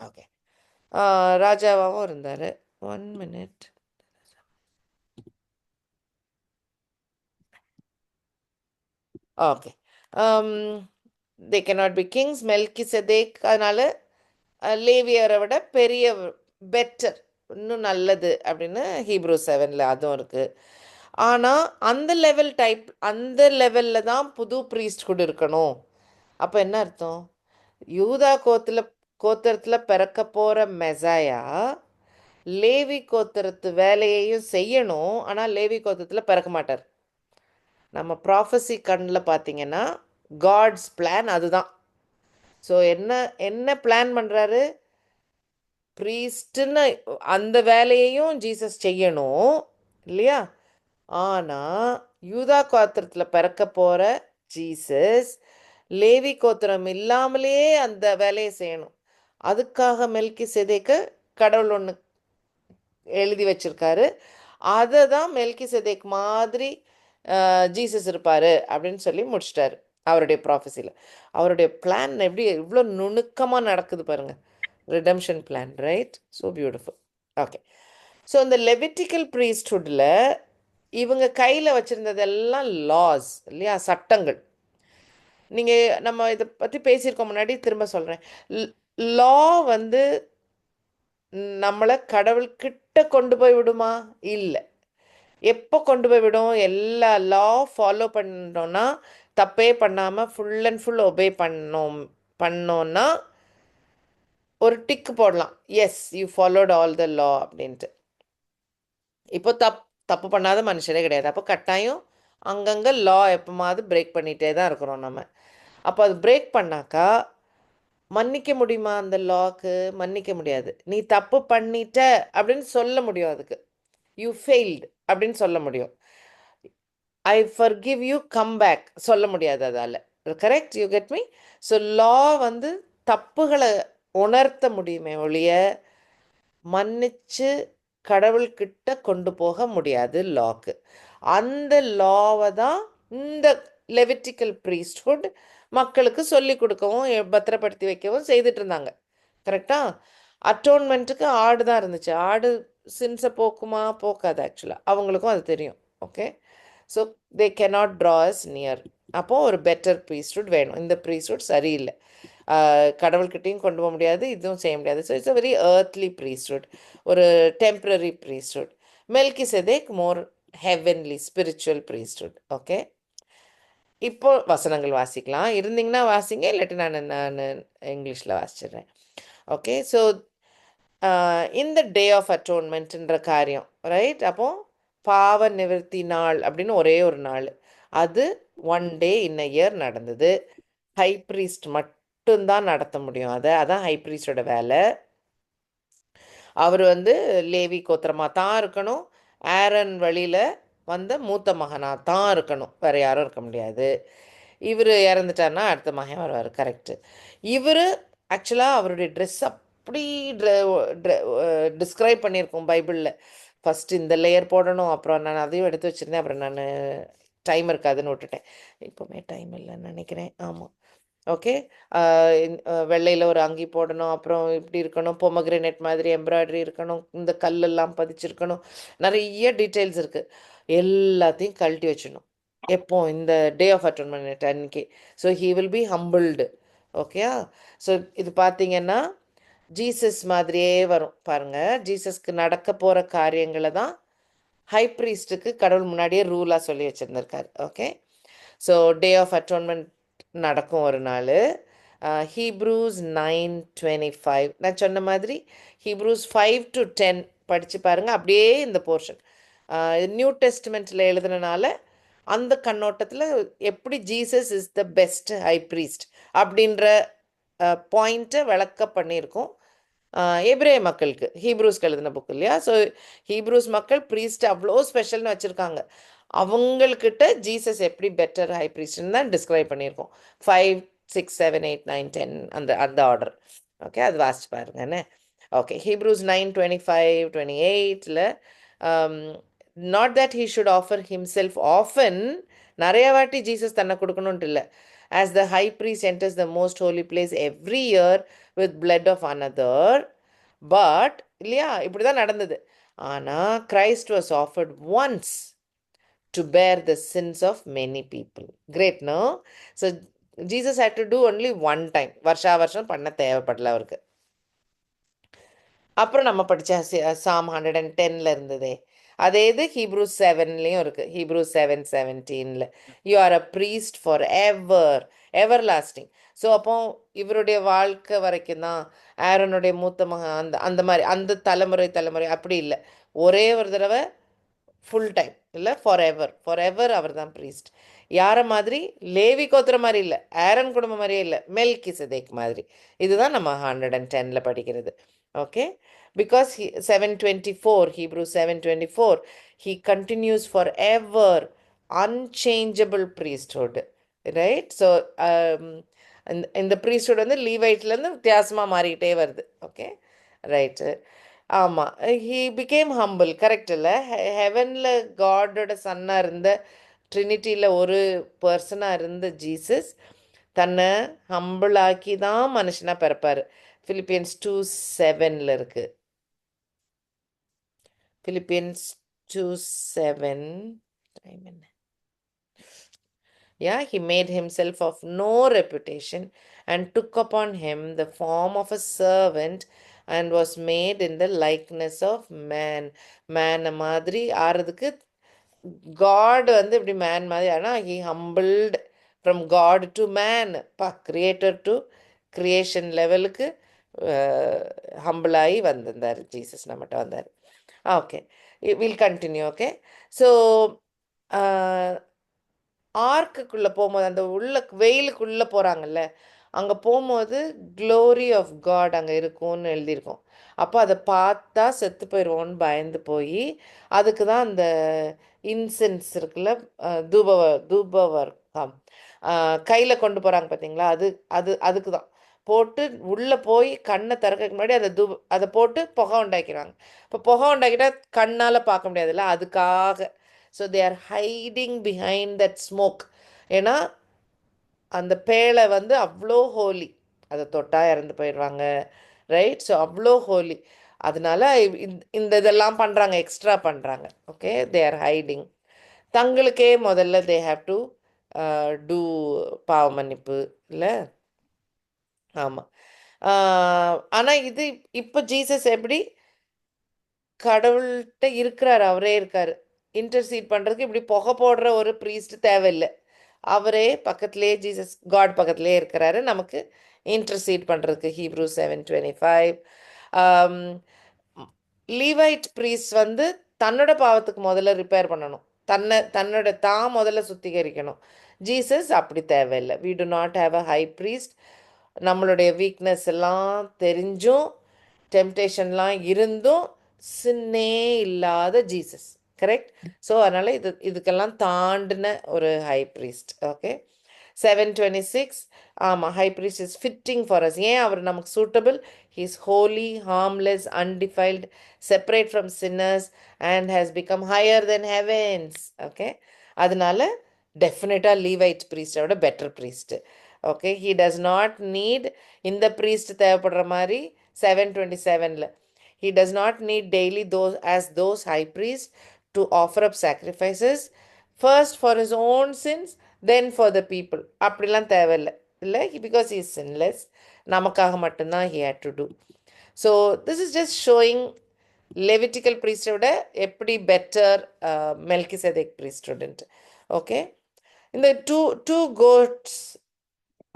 ஓகே, ராஜாவாகவும் இருந்தார். 1 minute. Okay, they cannot be kings. Melchizedek அதனால லேவியரை விட பெரிய, பெட்டர், இன்னும் நல்லது அப்படின்னு ஹீப்ரூஸ் 7ல் அதுவும் இருக்குது. ஆனால் அந்த லெவலில் தான் புது ப்ரீஸ்ட்ஹுட் இருக்கணும். அப்போ என்ன அர்த்தம்? யூதா கோத்திரத்தில் பிறக்க போகிற மெசாயா லேவி கோத்திரத்து வேலையையும் செய்யணும், ஆனால் லேவி கோத்திரத்தில் பிறக்க மாட்டார். நம்ம ப்ராஃபஸி கண்ணில் பார்த்தீங்கன்னா காட்ஸ் பிளான் அதுதான். ஸோ என்ன பிளான் பண்ணுறாரு? ப்ரீஸ்ட்னு அந்த வேலையையும் ஜீசஸ் செய்யணும் இல்லையா? ஆனால் யூதா கோத்திரத்தில் பிறக்க போகிற ஜீசஸ் லேவி கோத்திரம் இல்லாமலே அந்த வேலையை செய்யணும். அதுக்காக மெல்கிசெதேக்கை கடவுள் ஒன்று எழுதி வச்சிருக்காரு. அதை தான் மெல்கிசெதேக் மாதிரி ஜீசஸ் இருப்பார் அப்படின்னு சொல்லி முடிச்சிட்டாரு அவருடைய ப்ராஃபஸியில். அவருடைய பிளான் எப்படி இவ்வளோ நுணுக்கமாக நடக்குது பாருங்கள். Redemption plan, right? So beautiful. Okay, so இந்த லெவிட்டிக்கல் ப்ரீஸ்ட்ஹுட்டில் இவங்க கையில் வச்சுருந்ததெல்லாம் லாஸ் இல்லையா, சட்டங்கள். நீங்கள் நம்ம இதை பற்றி பேசியிருக்கோம் முன்னாடி, திரும்ப சொல்கிறேன். லா வந்து நம்மளை கடவுள்கிட்ட கொண்டு போய் விடுமா? இல்லை. எப்போ கொண்டு போய் விடும்? எல்லா லா ஃபாலோ பண்ணோன்னா, தப்பே பண்ணாமல் ஃபுல் அண்ட் ஃபுல் ஒபே பண்ணோன்னா ஒரு டிக்கு போடலாம், yes you followed all the law அப்படின்ட்டு. இப்போ தப்பு பண்ணாத மனுஷரே கிடையாது. அப்போ கட்டாயம் அங்கங்கே லா எப்போமாவது பிரேக் பண்ணிகிட்டே தான் இருக்கிறோம் நம்ம. அப்போ அது பிரேக் பண்ணாக்கா மன்னிக்க முடியுமா? அந்த லாக்கு மன்னிக்க முடியாது. நீ தப்பு பண்ணிட்ட அப்படின்னு சொல்ல முடியும், அதுக்கு யூ ஃபெயில்டு அப்படின்னு சொல்ல முடியும். I forgive you, come back சொல்ல முடியாது அதால். Correct? You get me? So law வந்து தப்புகளை உணர்த்த முடியுமே ஒழிய மன்னிச்சு கடவுள்கிட்ட கொண்டு போக முடியாது லாக்கு. அந்த லாவை தான் இந்த லெவிட்டிக்கல் ப்ரீஸ்ட்ஹுட் மக்களுக்கு சொல்லி கொடுக்கவும் பத்திரப்படுத்தி வைக்கவும் செய்துட்டு இருந்தாங்க. கரெக்டா? அட்டோன்மெண்ட்டுக்கு ஆடு தான் இருந்துச்சு. ஆடு சின்ஸை போக்குமா? போக்காது. ஆக்சுவலாக அவங்களுக்கும் அது தெரியும். Okay, so they cannot draw us near. அப்போது ஒரு பெட்டர் ப்ரீஸ்ட்ஹுட் வேணும். இந்த ப்ரீஸ்ட்ஹுட் சரியில்லை, கடவுள்கிட்டையும் கொண்டு போக முடியாது, இதுவும் செய்ய முடியாது. So it's a very earthly priesthood, ஒரு டெம்பரரி priesthood. மெல்கிசேதேக் மோர் ஹெவன்லி ஸ்பிரிச்சுவல் priesthood. ஓகே, இப்போ வசனங்கள் வாசிக்கலாம். இருந்தீங்கன்னா வாசிங்க, இல்லாட்டி நான் இங்கிலீஷில் வாசிச்சிடுறேன். ஓகே, ஸோ இந்த டே ஆஃப் அட்டோன்மெண்ட்ன்ற காரியம், ரைட்? அப்போ பாவ நிவர்த்தி நாள் அப்படின்னு ஒரே ஒரு நாள், அது one day in a year நடந்தது. ஹை ப்ரீஸ்ட் மட்டும்தான் நடத்த முடியும் அதை. அதான் ஹை ப்ரீஸ்டோட வேலை. அவர் வந்து லேவி கோத்திரமாக தான் இருக்கணும், ஆரன் வழியில் வந்த மூத்த மகனாக தான் இருக்கணும், வேறு யாரும் இருக்க முடியாது. இவர் இறந்துட்டார்னா அடுத்த மகன் வருவார். கரெக்டு. இவர் ஆக்சுவலாக அவருடைய ட்ரெஸ் அப்படி டிஸ்கிரைப் பண்ணியிருக்கோம் பைபிளில். ஃபஸ்ட்டு இந்த லேயர் போடணும், அப்புறம் நான் அதையும் எடுத்து வச்சுருந்தேன், அப்புறம் நான் டைம் இருக்காதுன்னு விட்டுட்டேன். இப்போவுமே டைம் இல்லைன்னு நினைக்கிறேன். ஆமாம். ஓகே, வெள்ளையில் ஒரு அங்கி போடணும், அப்புறம் இப்படி இருக்கணும், பொமக்ரேனேட் மாதிரி எம்ப்ராய்டரி இருக்கணும், இந்த கல்லெல்லாம் பதிச்சிருக்கணும், நிறைய டீட்டெயில்ஸ் இருக்குது. எல்லாத்தையும் கழட்டி வச்சிடணும் எப்போ? இந்த டே ஆஃப் அட்டோன்மெண்ட் அன்னைக்கு. So he will be humbled. ஓகேயா? ஸோ இது பார்த்தீங்கன்னா ஜீசஸ் மாதிரியே வரும் பாருங்கள். ஜீசஸ்க்கு நடக்க போகிற காரியங்களை தான் ஹை ப்ரீஸ்ட்டுக்கு கடவுள் முன்னாடியே ரூலாக சொல்லி வச்சுருந்துருக்காரு. Okay, so day of atonement நடக்கும் ஒரு நாள். ஹீப்ரூஸ் 9:25 நான் சொன்ன மாதிரி ஹீப்ரூஸ் 5 to 10 படித்து பாருங்கள். அப்படியே இந்த போர்ஷன் நியூ டெஸ்ட்மெண்ட்டில் எழுதுனனால அந்த கண்ணோட்டத்தில் எப்படி Jesus is the best high priest அப்படின்ற பாயிண்ட்டை விளக்க பண்ணியிருக்கோம் எபிரேய மக்களுக்கு. ஹீப்ரூஸ்க்கு எழுதின புக் இல்லையா? ஸோ ஹீப்ரூஸ் மக்கள் ப்ரீஸ்ட் அவ்வளோ ஸ்பெஷல்னு வச்சுருக்காங்க. அவங்கக்கிட்ட ஜீசஸ் எப்படி பெட்டர் ஹை ப்ரீஸ்ட்னு தான் டிஸ்கிரைப் பண்ணியிருக்கோம். 5, 6, 7, 8, 9, 10 அந்த ஆர்டர். ஓகே, அது வாசிச்சு பாருங்கண்ணே. ஓகே, ஹீப்ரூஸ் 9:25, 28ல் not that he should offer himself often, நிறைய வாட்டி ஜீசஸ் தன்னை கொடுக்கணுன்ட்டு இல்லை. as the high priest enters the most holy place every year with blood of another. But இல்லையா, இப்படி தான் நடந்தது. ஆனால் Christ was offered once to bear the sins of many people. Great, no? So Jesus had to do only one time. வருஷா வருஷம் பண்ண தேவைப்படல அவருக்கு. அப்புறம் நம்ம படித்த Psalm 110ல் இருந்ததே அதே இது ஹீப்ரூஸ் 7லேயும் இருக்குது. Hebrews 7:17 you are a priest for ever lasting. So அப்போ இவருடைய வாழ்க்கை வரைக்கும் தான் ஆரோனுடைய மூத்த மகன் அந்த மாதிரி அந்த தலைமுறை அப்படி இல்லை. ஒரே ஒரு தடவை ஃபுல் டைம் இல்லை, ஃபார் எவர் அவர் தான் ப்ரீஸ்ட். யாரை மாதிரி? லேவி கோத்திர மாதிரி இல்லை, ஆரன் குடும்பம் மாதிரியே இல்லை, மெல்கிசேதேக் மாதிரி. இதுதான் நம்ம 110ல் படிக்கிறது. Okay, because 7:24 Hebrews 7:24 he continues forever unchangeable priesthood, right? So இந்த priesthood வந்து லீவைட்லேருந்து வித்தியாசமாக மாறிக்கிட்டே வருது. Okay, right. ஆமாம், he became humble. கரெக்ட் இல்லை? ஹெவனில் காடோட சன்னாக இருந்த ட்ரினிட்டியில் ஒரு பர்சனாக இருந்த ஜீசஸ் தன்னை ஹம்பிளாக்கி தான் மனுஷனாக பிறப்பார். Philippians 2:7 இருக்குது. Philippians 2:7 டைம் என்ன? Yeah, he made himself of no reputation and took upon him the form of a servant and was made in the likeness of man. Man மாதிரி ஆறதுக்கு God வந்து இப்படி மேன் மாதிரி ஆனால் he humbled from God to man. creator to creation லெவலுக்கு ஹம்பிளாகி வந்திருந்தார் Jesus நம்மகிட்ட வந்தார். Okay, will continue. Okay, so ஆர்க்குள்ளே போகும்போது அந்த வெயிலுக்குள்ளே போகிறாங்கல்ல, அங்கே போகும்போது க்ளோரி ஆஃப் காட் அங்கே இருக்கும்னு எழுதியிருக்கோம். அப்போ அதை பார்த்தா செத்து போயிடுவோன்னு பயந்து போய் அதுக்கு தான் அந்த இன்சென்ஸ் இருக்குல்ல, தூபவர்க்கம் கையில் கொண்டு போகிறாங்க பார்த்தீங்களா, அதுக்கு தான் போட்டு உள்ளே போய் கண்ணை திறக்கிறதுக்கு முன்னாடி அதை போட்டு புகை உண்டாக்கிறாங்க. இப்போ புகை உண்டாக்கிட்டா கண்ணால் பார்க்க முடியாதுல்ல, அதுக்காக. So they are hiding behind that smoke. ஏன்னா அந்த பேழை வந்து அவ்வளோ ஹோலி, அதை தொட்டால் இறந்து போயிடுவாங்க, ரைட்? ஸோ அவ்வளோ ஹோலி. அதனால இந்த இதெல்லாம் பண்ணுறாங்க, எக்ஸ்ட்ரா பண்ணுறாங்க. Okay, they are hiding. தங்களுக்கே முதல்ல தே ஹாவ் டு டூ பாவ மன்னிப்பு இல்லை? ஆமாம். ஆனால் இப்போ ஜீசஸ் எப்படி கடவுள்கிட்ட இருக்கிறார், அவரே இருக்கார். இன்டர்சீட் பண்ணுறதுக்கு இப்படி புகை போடுற ஒரு ப்ரீஸ்ட் தேவையில்லை. அவரே பக்கத்துலேயே ஜீசஸ் காட் பக்கத்துலேயே இருக்கிறாரு நமக்கு இன்டர்சீட் பண்ணுறதுக்கு. Hebrews 7:25. லீவைட் ப்ரீஸ்ட் வந்து தன்னோட பாவத்துக்கு முதல்ல ரிப்பேர் பண்ணணும், தான் முதல்ல சுத்திகரிக்கணும். ஜீசஸ் அப்படி தேவையில்லை. we do not have a high priest. நம்மளுடைய வீக்னஸ் எல்லாம் தெரிஞ்சும் டெம்டேஷன்லாம் இருந்தும் சின்னே இல்லாத ஜீசஸ், கரெக்ட்? ஸோ அதனால் இதுக்கெல்லாம் தாண்டின ஒரு ஹை ப்ரீஸ்ட். ஓகே, 7:26. ஆமாம், high priest is fitting for us. ஏன் அவர் நமக்கு suitable? He is holy, harmless, undefiled, separate from sinners and has become higher than heavens. Okay, அதனால டெஃபினட்டாக லீவைட் ப்ரீஸ்டோட better priest. Okay, he does not need இந்த priest தேவைப்படுற மாதிரி 7:27. He does not need daily those high priests to offer up sacrifices, first for his own sins, then for the people. அப்படிலாம் தேவையில்லை இல்லை, because he is sinless. நமக்காக மட்டும்தான் he had to do. So this is just showing Levitical priesthood எப்படி better Melchizedek priesthood. Okay, இந்த two quotes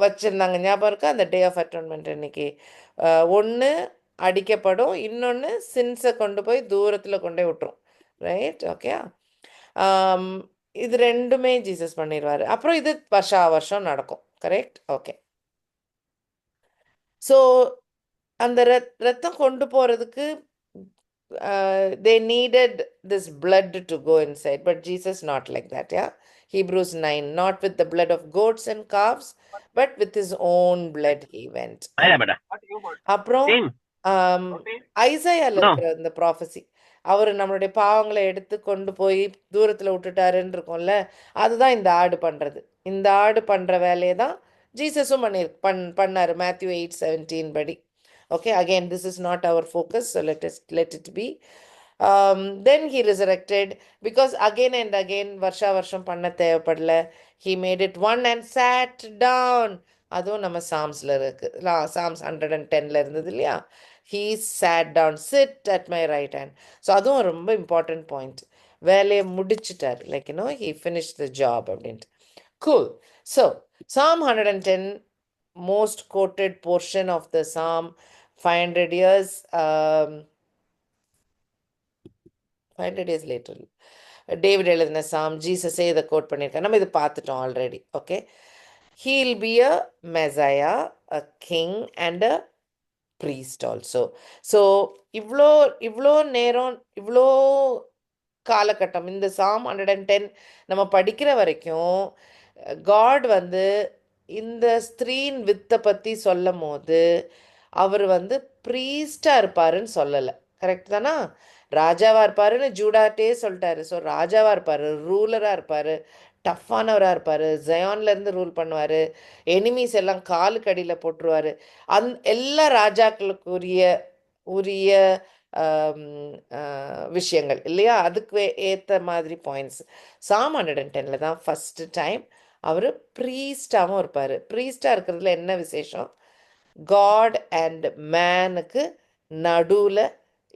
வச்சுருந்தாங்க, ஞாபகம் இருக்கா? அந்த டே ஆஃப் அட்டோன்மெண்ட் அன்னைக்கு ஒன்று அடிக்கப்படும், இன்னொன்று சின்ஸை கொண்டு போய் தூரத்தில் கொண்டு போய் விட்டுரும், ரைட்? ஓகே, இது ரெண்டுமே ஜீசஸ் பண்ணிடுவார். அப்புறம் இது வருஷம் நடக்கும், கரெக்ட்? ஓகே, ஸோ அந்த ரத்தம் கொண்டு போகிறதுக்கு they needed this blood to go inside, but Jesus not like that. Yeah, Hebrews 9, not with the blood of goats and calves, but with his own blood he went. அப்புறம் ஐசாயால இருக்கிற இந்த prophecy, அவர் நம்மளுடைய பாவங்களை எடுத்து கொண்டு போய் தூரத்தில் விட்டுட்டாருன்னு இருக்கும்ல, அதுதான் இந்த ஆடு பண்ணுறது. இந்த ஆடு பண்ணுற வேலையை தான் ஜீசஸும் பண்ணார் Matthew 8:17 படி. Okay, again, this is not our focus, so let it be. Then he resurrected, because again and again வருஷம் பண்ண தேவைப்படல. He made it one and sat down. அதுவும் நம்ம சாம்ஸில் இருக்கு, சாம்ஸ் 110 இருந்தது இல்லையா? He sat down, sit at my right hand. So அதுவும் ரொம்ப important point. வேலையை முடிச்சிட்டார், like he finished the job அப்படின்ட்டு. Cool. So Psalm 110, most quoted portion of the Psalm. 500 years later David எழுதின சாம், ஜீசஸே இதை கோட் பண்ணியிருக்காங்க. நம்ம இதை பார்த்துட்டோம் already. Okay, he'll be a Messiah, a king and a priest also. So இவ்வளோ நேரம், இவ்வளோ காலகட்டம் இந்த Psalm 110 நம்ம படிக்கிற வரைக்கும் காட் வந்து இந்த ஸ்திரீன் வித்தை பற்றி சொல்லும் போது அவர் வந்து ப்ரீஸ்டாக இருப்பாருன்னு சொல்லலை, கரெக்ட் தானா? ராஜாவாக இருப்பாருன்னு ஜூடாட்டே சொல்லிட்டாரு. ஸோ ராஜாவாக இருப்பார், ரூலராக இருப்பார், டஃப்பானவராக இருப்பார், ஜயான்லேருந்து ரூல் பண்ணுவார், எனிமீஸ் எல்லாம் காலுக்கு அடியில் போட்டுருவார். எல்லா ராஜாக்களுக்குரிய உரிய விஷயங்கள் இல்லையா, அதுக்கு ஏற்ற மாதிரி பாயிண்ட்ஸ். Psalm 110 தான் ஃபஸ்ட்டு டைம் அவர் ப்ரீஸ்டாகவும் இருப்பார். ப்ரீஸ்டாக இருக்கிறதுல என்ன விசேஷம், காட் அண்ட் மேனுக்கு நடுவில்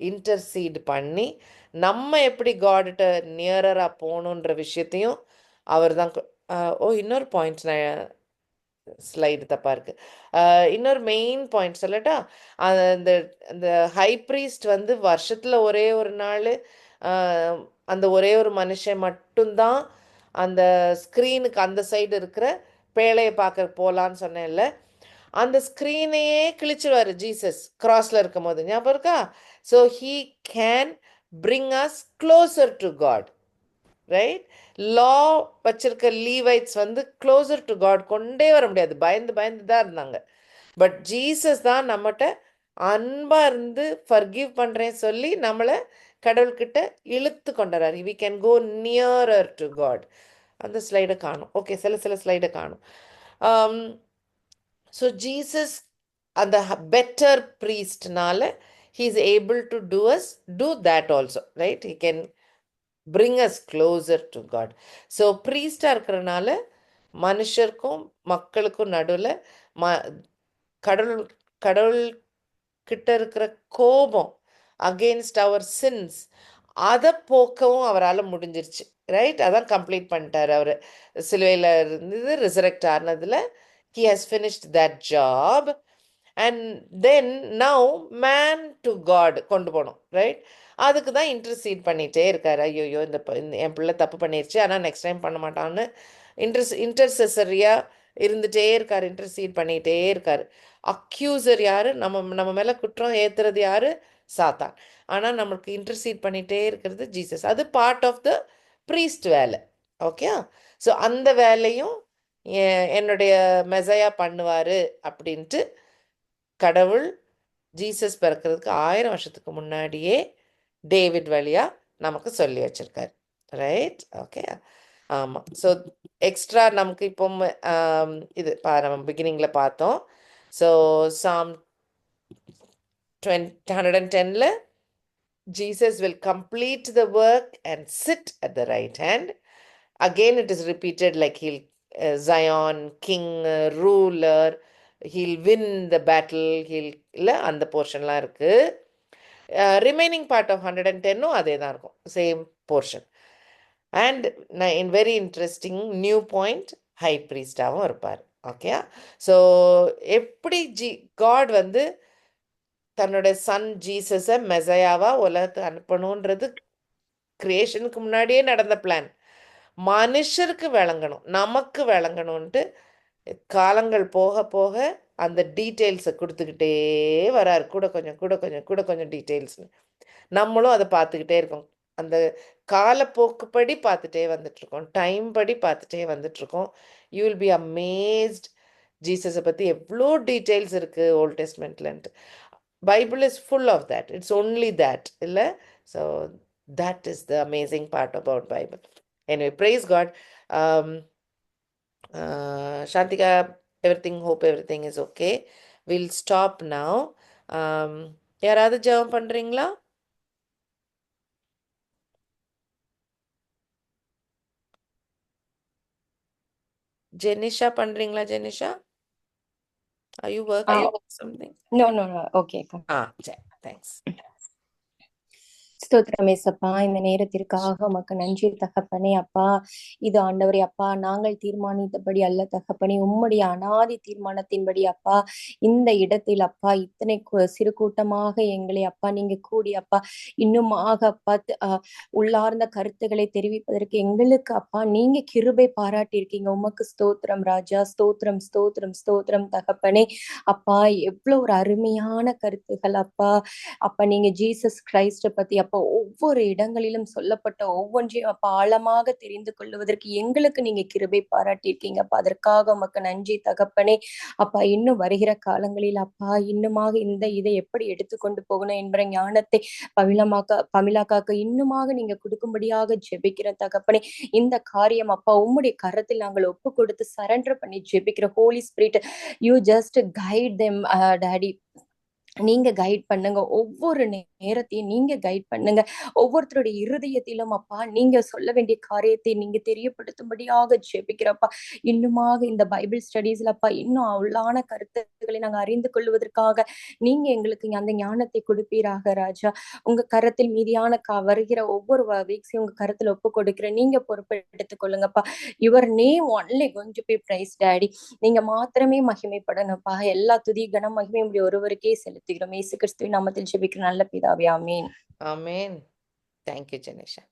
இன்டர்சீட் பண்ணி நம்ம எப்படி காடுகிட்ட நியரராக போகணுன்ற விஷயத்தையும் அவர் தான். இன்னொரு பாயிண்ட்ஸ் நான் ஸ்லைடு தப்பாக இருக்குது. இன்னொரு மெயின் பாயிண்ட் சொல்லட்டா, அந்த அந்த ஹை ப்ரீஸ்ட் வந்து வருஷத்தில் ஒரே ஒரு நாள் அந்த ஒரே ஒரு மனுஷன் மட்டும்தான் அந்த ஸ்க்ரீனுக்கு அந்த சைடு இருக்கிற பேழையை பார்க்க போகலான்னு சொன்னேன்ல, அந்த ஸ்க்ரீனையே கிழிச்சிடுவார் ஜீசஸ் கிராஸில் இருக்கும் போது, ஞாபகம் இருக்கா? So he can bring us closer to God, right? Law வச்சிருக்க லீவைட்ஸ் வந்து க்ளோசர் டு காட் கொண்டே வர முடியாது, பயந்து பயந்து தான் இருந்தாங்க. பட் ஜீசஸ் தான் நம்மகிட்ட அன்பாக இருந்து ஃபர்கிவ் பண்ணுறேன்னு சொல்லி நம்மளை கடவுள்கிட்ட இழுத்து கொண்டுறாரு. We can go nearer to God. அந்த ஸ்லைடை காணும். ஓகே, சில ஸ்லைடை காணும். ஸோ ஜீசஸ் அந்த பெட்டர் ப்ரீஸ்ட்னால he is able to do that also, right? He can bring us closer to God. So priest-ஆ இருக்கிறனால மனுஷருக்கும் மக்களுக்கும் நடுவில் கடவுள் கிட்ட இருக்கிற கோபம் அகெயின்ஸ்ட் அவர் சின்ஸ் அதை போக்கவும் அவரால் முடிஞ்சிருச்சு, ரைட்? அதான் கம்ப்ளீட் பண்ணிட்டார் அவர். சிலுவையில் இருந்தது resurrect ஆனதில் he has finished that job. And then now man to God கொண்டு போகணும், ரைட்? அதுக்கு தான் இன்டர்சீட் பண்ணிகிட்டே இருக்கார். ஐயோ இந்த என் பிள்ளை தப்பு பண்ணிருச்சு, ஆனால் நெக்ஸ்ட் டைம் பண்ண மாட்டான்னு இன்டர்செசரியாக இருந்துகிட்டே இருக்கார், இன்டர்சீட் பண்ணிகிட்டே இருக்கார். அக்யூசர் யார்? நம்ம மேலே குற்றம் ஏற்றுறது யார்? சாத்தான். ஆனால் நம்மளுக்கு இன்டர்சீட் பண்ணிகிட்டே இருக்கிறது ஜீசஸ். அது பார்ட் ஆஃப் த ப்ரீஸ்ட் வேலை. ஓகே, ஸோ அந்த வேலையும் என்னுடைய மெசையா பண்ணுவார் அப்படின்ட்டு கடவுள் ஜீசஸ் பிறக்கிறதுக்கு 1000 வருஷத்துக்கு முன்னாடியே டேவிட் வழியா நமக்கு சொல்லி வச்சிருக்காரு, ரைட்? ஓகே, ஆமாம். ஸோ எக்ஸ்ட்ரா நமக்கு இப்போ இது நம்ம பிகினிங்கில் பார்த்தோம். So Psalm 110 Jesus will complete the work and sit at the right hand. Again it is repeated like he'll Zion, king, ruler, he'll win the battle, இல்லை அந்த போர்ஷன்லாம் இருக்குது. ரிமைனிங் பார்ட் ஆஃப் 110 அதே தான் இருக்கும், same portion. And in very interesting new point, high ப்ரீஸ்டாகவும் இருப்பார். Okay, so எப்படி God வந்து தன்னோட சன் ஜீசஸை மெசையாவாக உலகத்துக்கு அனுப்பணுன்றது கிரியேஷனுக்கு முன்னாடியே நடந்த பிளான். மனுஷருக்கு விளங்கணும், நமக்கு விளங்கணுன்ட்டு காலங்கள் போக போக அந்த டீட்டெயில்ஸை கொடுத்துக்கிட்டே வராரு. கூட கொஞ்சம் டீட்டெயில்ஸ்னு நம்மளும் அதை பார்த்துக்கிட்டே இருக்கோம். அந்த காலப்போக்குப்படி பார்த்துட்டே வந்துட்ருக்கோம், டைம் படி பார்த்துட்டே வந்துட்ருக்கோம். யூ வில் பி அமேஸ்ட் ஜீசஸை பற்றி எவ்வளோ டீட்டெயில்ஸ் இருக்குது ஓல்ட் டெஸ்ட்மெண்ட்லன்ட்டு. Bible is full of that, it's only that, இல்லை? So that is the amazing part about Bible. Anyway, praise God. Shantika, hope everything is okay. We'll stop now. யாராவது ஜெபம் பண்றீங்களா? ஜெனிஷா பண்றீங்களா? Jenisha, are you working on something? No, okay. சரி, thanks. ஸ்தோத்திரம் ஏசப்பா, இந்த நேரத்திற்காக உமக்கு நன்றி தகப்பனே. அப்பா, இது ஆண்டவரே அப்பா, நாங்கள் தீர்மானித்தபடி அல்ல தகப்பனே, உம்முடைய அனாதி தீர்மானத்தின்படி அப்பா இந்த இடத்தில் அப்பா இத்தனை சிறு கூட்டமாக எங்களை அப்பா நீங்க கூடி அப்பா இன்னுமாக அப்பா உள்ளார்ந்த கருத்துக்களை தெரிவிப்பதற்கு எங்களுக்கு அப்பா நீங்க கிருபை பாராட்டி இருக்கீங்க. உமக்கு ஸ்தோத்திரம் ராஜா, ஸ்தோத்திரம் ஸ்தோத்திரம் ஸ்தோத்திரம் தகப்பனே. அப்பா எவ்வளவு ஒரு அருமையான கருத்துகள் அப்பா. அப்ப நீங்க ஜீசஸ் கிரைஸ்ட பத்தி அப்பா ஒவ்வொரு இடங்களிலும் சொல்லப்பட்ட ஒவ்வொன்றையும் அப்பா ஆழமாக தெரிந்து கொள்வதற்கு எங்களுக்கு நீங்க கிருபை பாராட்டியிருக்கீங்க அப்பா. அதற்காக உமக்கு நன்றி தகப்பனே. அப்பா இன்னும் வருகிற காலங்களில் அப்பா இன்னுமாக இதை எப்படி எடுத்துக்கொண்டு போகணும் என்கிற ஞானத்தை பமிலாக்காக்கு இன்னுமாக நீங்க கொடுக்கும்படியாக ஜெபிக்கிற தகப்பனே. இந்த காரியம் அப்பா உம்முடைய கரத்தில் நாங்கள் ஒப்பு கொடுத்து சரண்டர் பண்ணி ஜெபிக்கிற. Holy Spirit, you just guide them daddy. நீங்க கைட் பண்ணுங்க, ஒவ்வொரு நேரத்தையும் நீங்க கைட் பண்ணுங்க. ஒவ்வொருத்தருடைய இருதயத்திலும் அப்பா நீங்க சொல்ல வேண்டிய காரியத்தை நீங்க தெரியப்படுத்தும்படியாக ஜெபிக்கிறப்பா. இன்னுமாக இந்த பைபிள் ஸ்டடீஸ்ல அப்பா இன்னும் அவ்வளான கருத்துக்களை நாங்க அறிந்து கொள்வதற்காக நீங்க எங்களுக்கு அந்த ஞானத்தை கொடுப்பீராக ராஜா. உங்க கரத்தில் மீதியான வருகிற ஒவ்வொரு வீக்ஸையும் உங்க கரத்துல ஒப்பு கொடுக்கிறேன். நீங்க பொறுப்பு எடுத்துக் கொள்ளுங்கப்பா. Your name only going to be praise daddy. நீங்க மாத்திரமே மகிமைப்படணும்ப்பா. எல்லா துதி கனம் மகிமை உடைய ஒருவருக்கே செலுத்துகிறோம். இயேசு கிறிஸ்துவின் நாமத்தில் ஜெபிக்கிற நல்ல பிதாவே, ஆமென். ஆமென். தேங்க்யூ ஜெனேஷா.